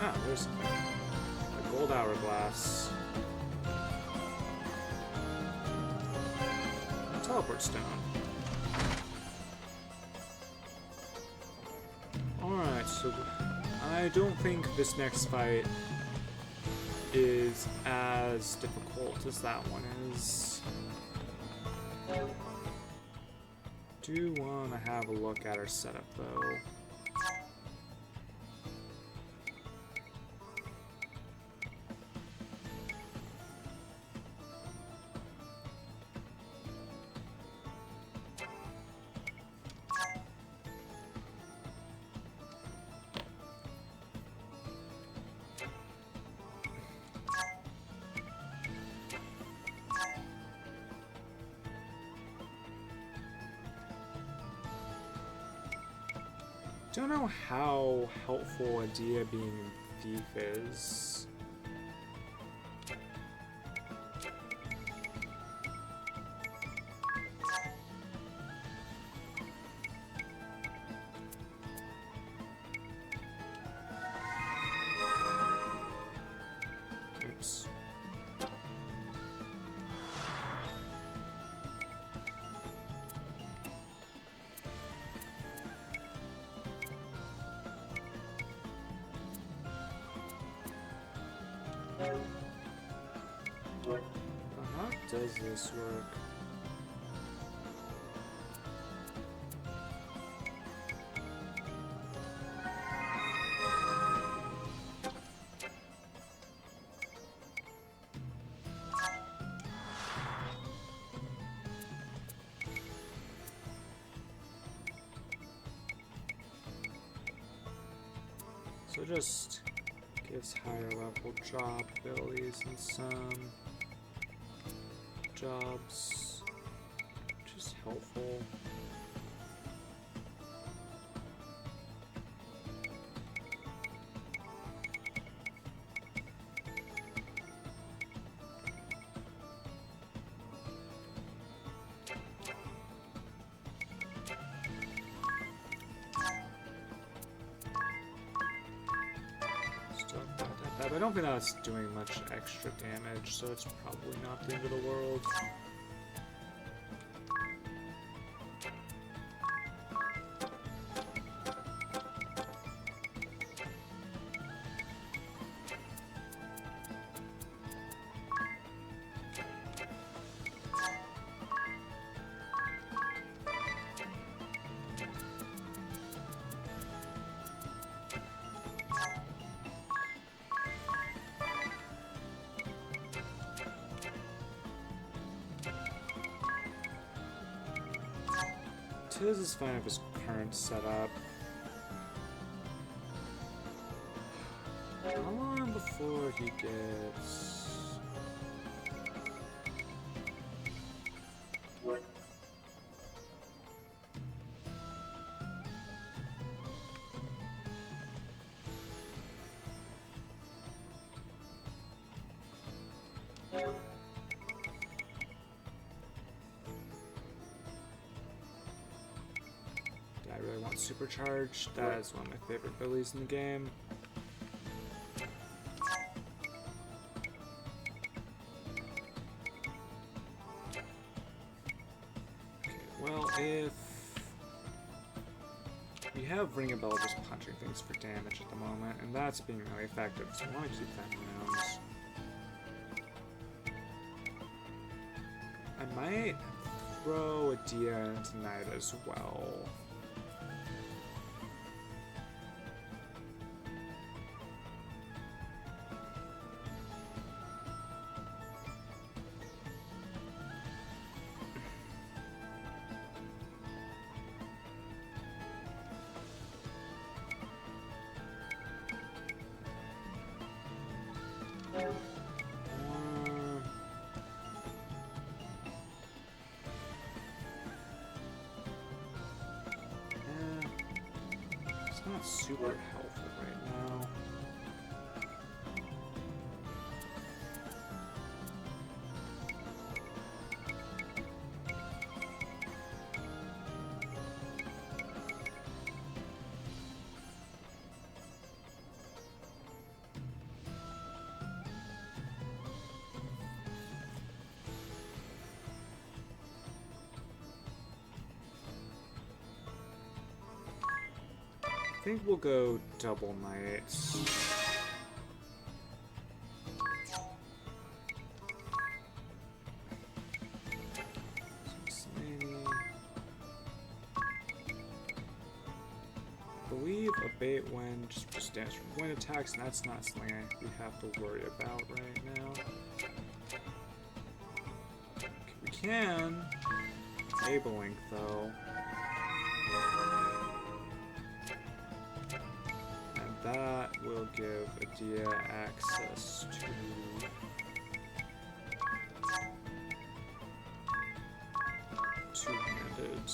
Ah, there's a gold hourglass. A teleport stone. Alright, so I don't think this next fight is as difficult as that one is. Do want to have a look at our setup though. Don't know how helpful a Dia being thief is. Oops. How does this work? So just gives higher level job abilities and some jobs, which is helpful. Still not that bad, but I don't think that's doing much extra damage, so it's probably not the end of the world. Tiz is fine with his current setup. How long before he gets... I really want Supercharged. That is one of my favorite abilities in the game. Okay, well, if we have Ring a Bell just punching things for damage at the moment, and that's being really effective, so I want to keep that around. I might throw a Dia into Night as well. It's not super helpful right now. I think we'll go double knights. I believe abate when just stands from wind attacks, and that's not something we have to worry about right now. Okay, we can enable Link though. That will give Adia access to two-handed.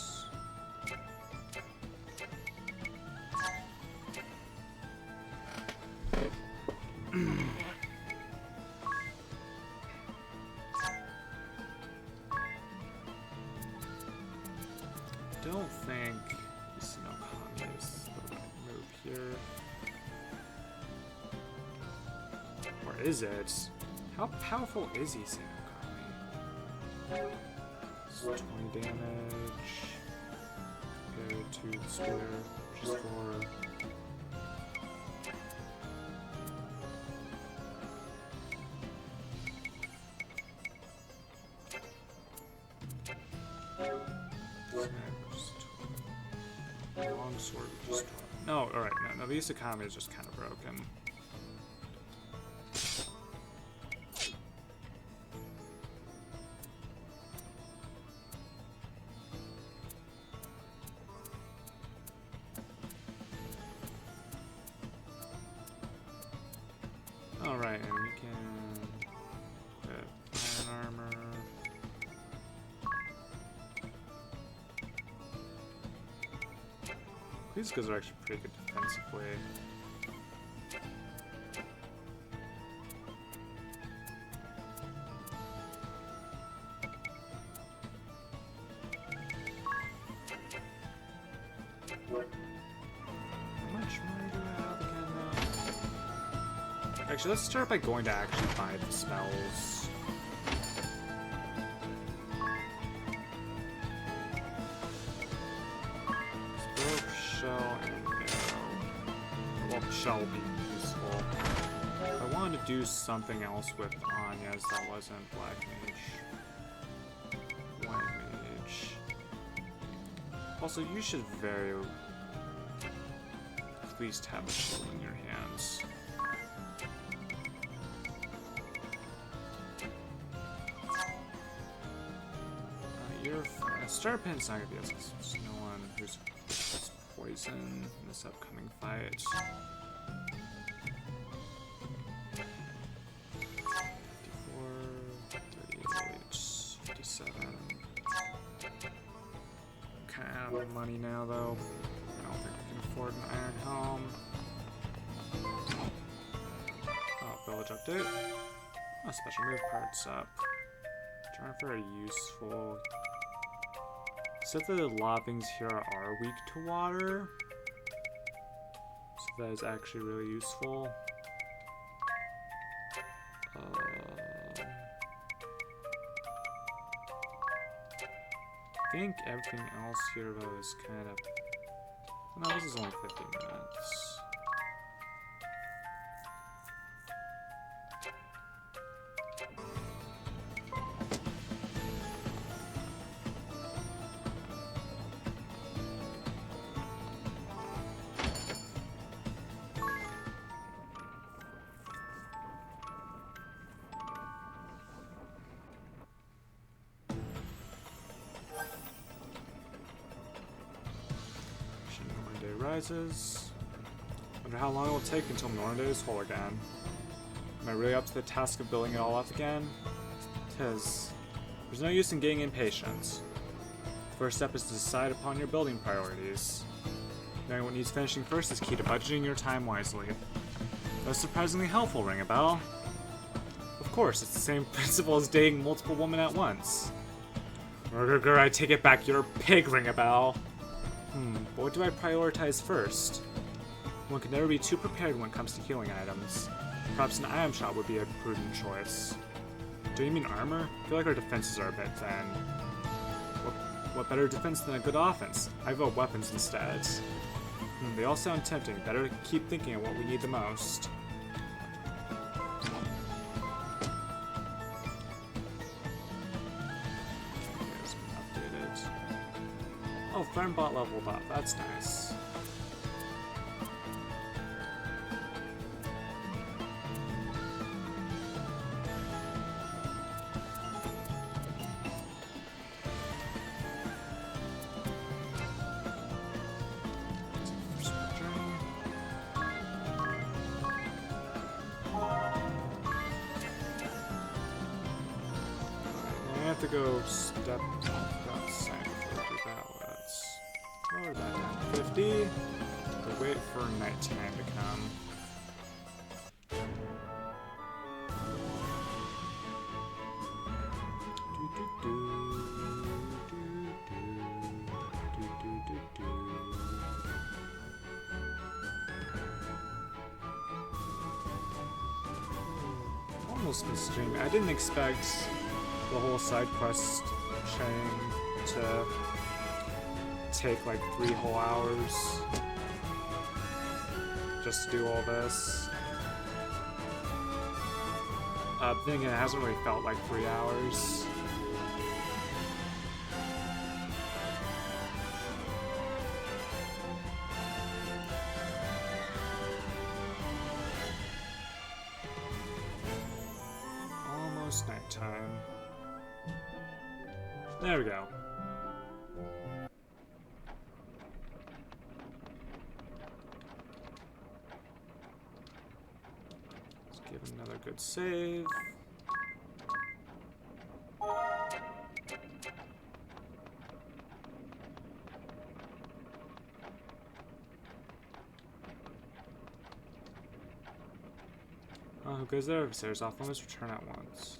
Don't think Sinokami is the right move here. Or is it? How powerful is he, Sinokami? So 20 damage compared to the spear, which is 4. Longsword, which is 12. No, alright, no, the Isakami is just kind of broken. Alright, and we can get iron armor. These guys are actually pretty good defensively. How much money do I have again now? Actually, let's start by going to actually buy the spells. Shell and arrow. Well, shell would be useful. If I wanted to do something else with Anya's that wasn't Black Mage. White Mage. Also, you should at least have a shield in your hands. Starpin's not gonna be as no one who's poison in this upcoming fight. 54, 38, 57. Kinda out of money now though. I don't think I can afford an iron helm. Oh, village update. Oh, special move parts up. Trying for a useful. So the lava here are weak to water. So that is actually really useful. I think everything else here was kind of... No, this is only 15 minutes. Rises. Wonder how long it will take until Nornday is whole again. Am I really up to the task of building it all up again? Tis. There's no use in getting impatient. The first step is to decide upon your building priorities. Knowing what needs finishing first is key to budgeting your time wisely. That's surprisingly helpful, Ring a Bell. Of course, it's the same principle as dating multiple women at once. Grr, I take it back, you're a pig, Ring a Bell. But what do I prioritize first? One can never be too prepared when it comes to healing items. Perhaps an item shop would be a prudent choice. Do you mean armor? I feel like our defenses are a bit thin. What better defense than a good offense? I vote weapons instead. They all sound tempting. Better keep thinking of what we need the most. Oh, Fernbot leveled up. That's nice. I have to go step outside before I do that. Lower that down to 50. But wait for nighttime to come. most of the stream. I didn't expect the whole side quest chain to take like 3 whole hours just to do all this. But then again, it hasn't really felt like 3 hours. Almost nighttime. There we go. Let's give it another good save. Oh, who goes there? Upstairs off limits, return at once.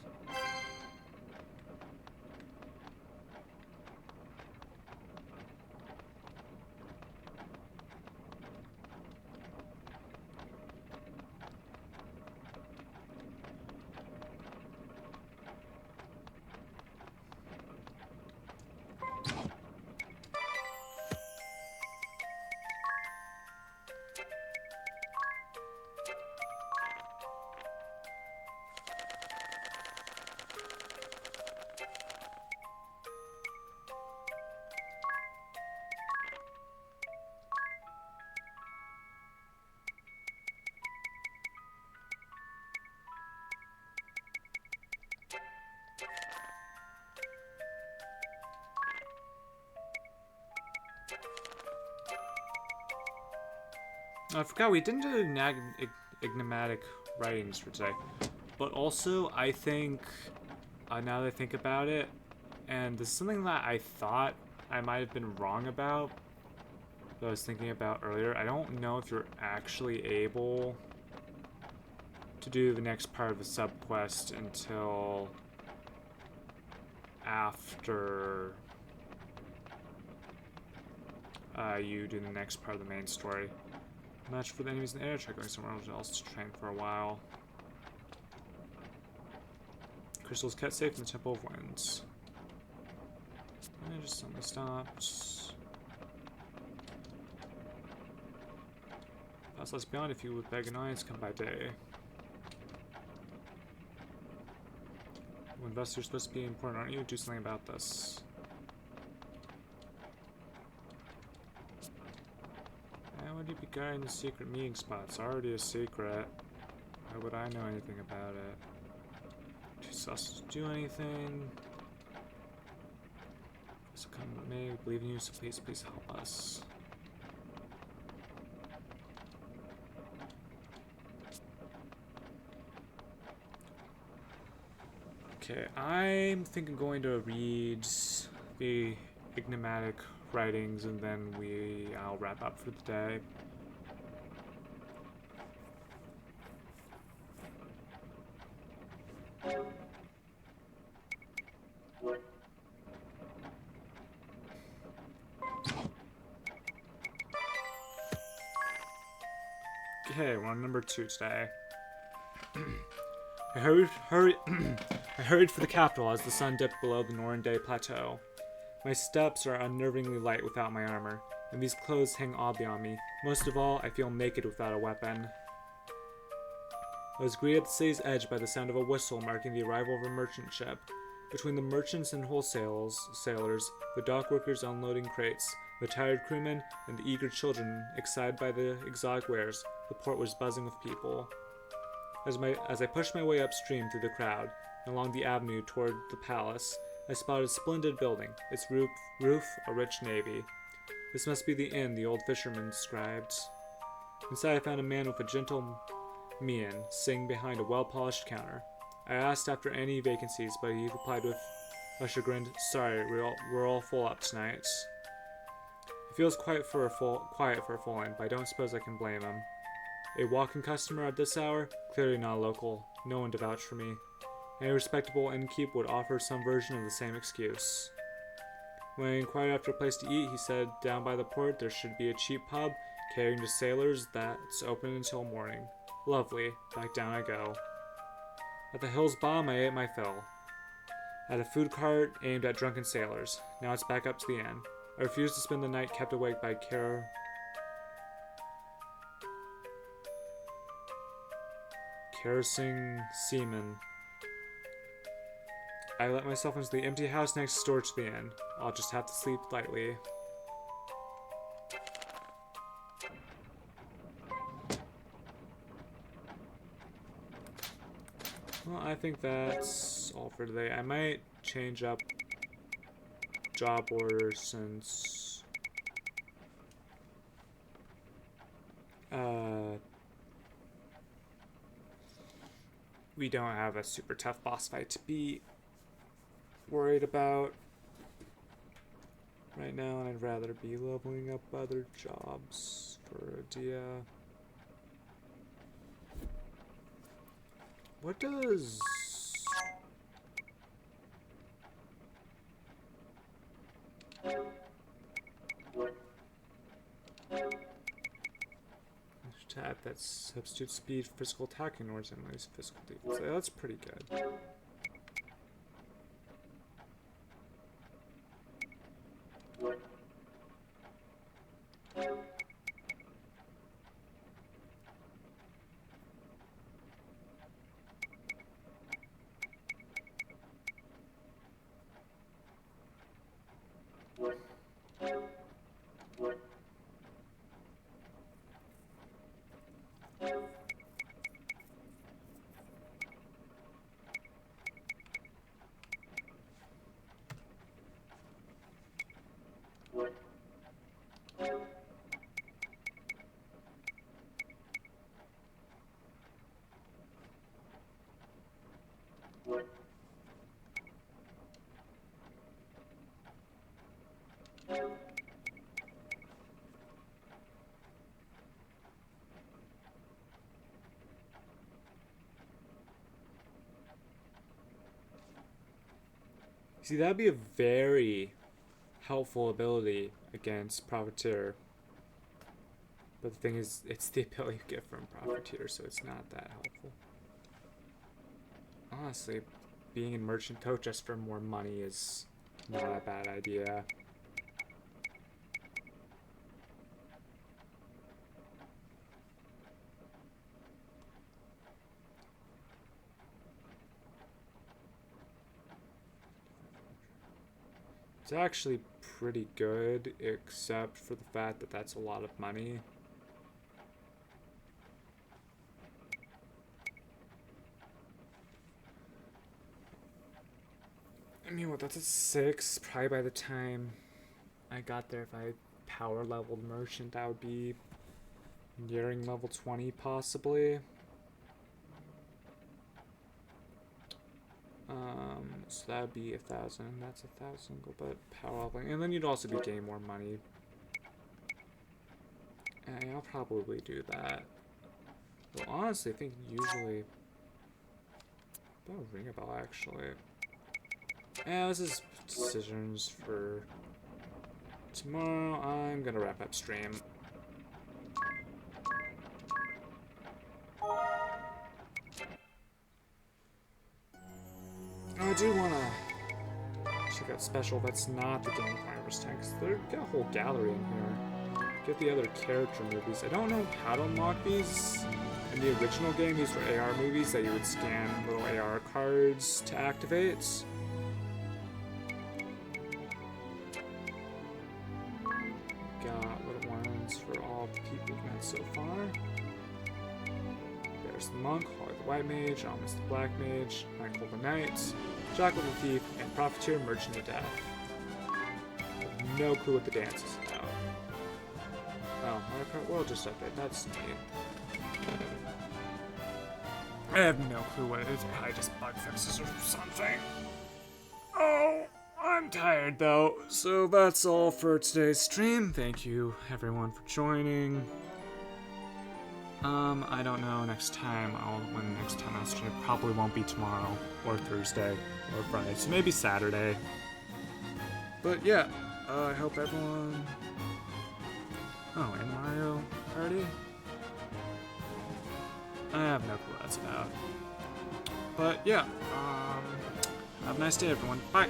I forgot we didn't do enigmatic writings for today, but also I think, now that I think about it, and this is something that I thought I might have been wrong about, that I was thinking about earlier. I don't know if you're actually able to do the next part of the sub-quest until after you do the next part of the main story. Match for the enemies in the air, try going somewhere else to train for a while. Crystals kept safe in the Temple of Winds. And just suddenly stopped. Pass less beyond if you would beg annoyance, come by day. Well, investors are supposed to be important, aren't you? Do something about this. Would you be guarding the secret meeting spot? It's already a secret. Why would I know anything about it? Too sus to do anything. So come with me, we believe in you, so please help us. Okay, I'm thinking going to read the enigmatic writings, and then I'll wrap up for the day. Okay, we're on number 2 today. I hurried for the capital as the sun dipped below the Norrende plateau. My steps are unnervingly light without my armor, and these clothes hang oddly on me. Most of all, I feel naked without a weapon. I was greeted at the city's edge by the sound of a whistle marking the arrival of a merchant ship. Between the merchants and sailors, the dock workers unloading crates, the tired crewmen, and the eager children excited by the exotic wares, the port was buzzing with people. As I pushed my way upstream through the crowd, and along the avenue toward the palace, I spotted a splendid building, its roof a rich navy. This must be the inn the old fisherman described. Inside I found a man with a gentle mien, sitting behind a well-polished counter. I asked after any vacancies, but he replied with a chagrined, "Sorry, we're all full up tonight." It feels quiet for a full inn, but I don't suppose I can blame him. A walk-in customer at this hour? Clearly not local. No one to vouch for me. Any respectable innkeep would offer some version of the same excuse. When I inquired after a place to eat, he said down by the port there should be a cheap pub catering to sailors that's open until morning. Lovely. Back down I go. At the Hills Bomb, I ate my fill. At a food cart aimed at drunken sailors. Now it's back up to the end. I refuse to spend the night kept awake by kerosene seamen. I let myself into the empty house next door to the inn. I'll just have to sleep lightly. Well, I think that's all for today. I might change up job orders since we don't have a super tough boss fight to be worried about right now, and I'd rather be leveling up other jobs for Dia. What does tab that substitutes speed for physical attack in order to minimize physical defense? Yeah, that's pretty good. See, that'd be a very helpful ability against Profiteer. But the thing is, it's the ability you get from Profiteer, so it's not that helpful. Honestly, being in Merchant Coat just for more money is not a bad idea. It's actually pretty good, except for the fact that that's a lot of money. I mean, what, that's a 6. Probably by the time I got there, if I power leveled Merchant, I would be nearing level 20 possibly. So that would be 1,000. That's 1,000, but power leveling, and then you'd also be getting more money. And I'll probably do that. Well, honestly, I think usually that'll ring a bell actually. Yeah, this is decisions for tomorrow. I'm gonna wrap up stream. I do want to check out Special. That's not the Game Climbers tank. They've got a whole gallery in here. Get the other character movies. I don't know how to unlock these. In the original game, these were AR movies that you would scan little AR cards to activate. Got little ones for all the people we've met so far. There's the Monk, Holly the White Mage, Almas the Black Mage, Michael the Knight, Jackal the Thief, and Profiteer Merchant of Death. I have no clue what the dance is about. Oh, Mario Kart World just updated. That's neat. I have no clue what it is. Probably just bug fixes or something. Oh, I'm tired though. So that's all for today's stream. Thank you everyone for joining. I don't know next time when next time I'll stream. Probably won't be tomorrow or Thursday or Friday. So maybe Saturday. But yeah, I hope everyone. Oh, and Mario Party? I have no clue what that's about. But yeah, have a nice day, everyone. Bye.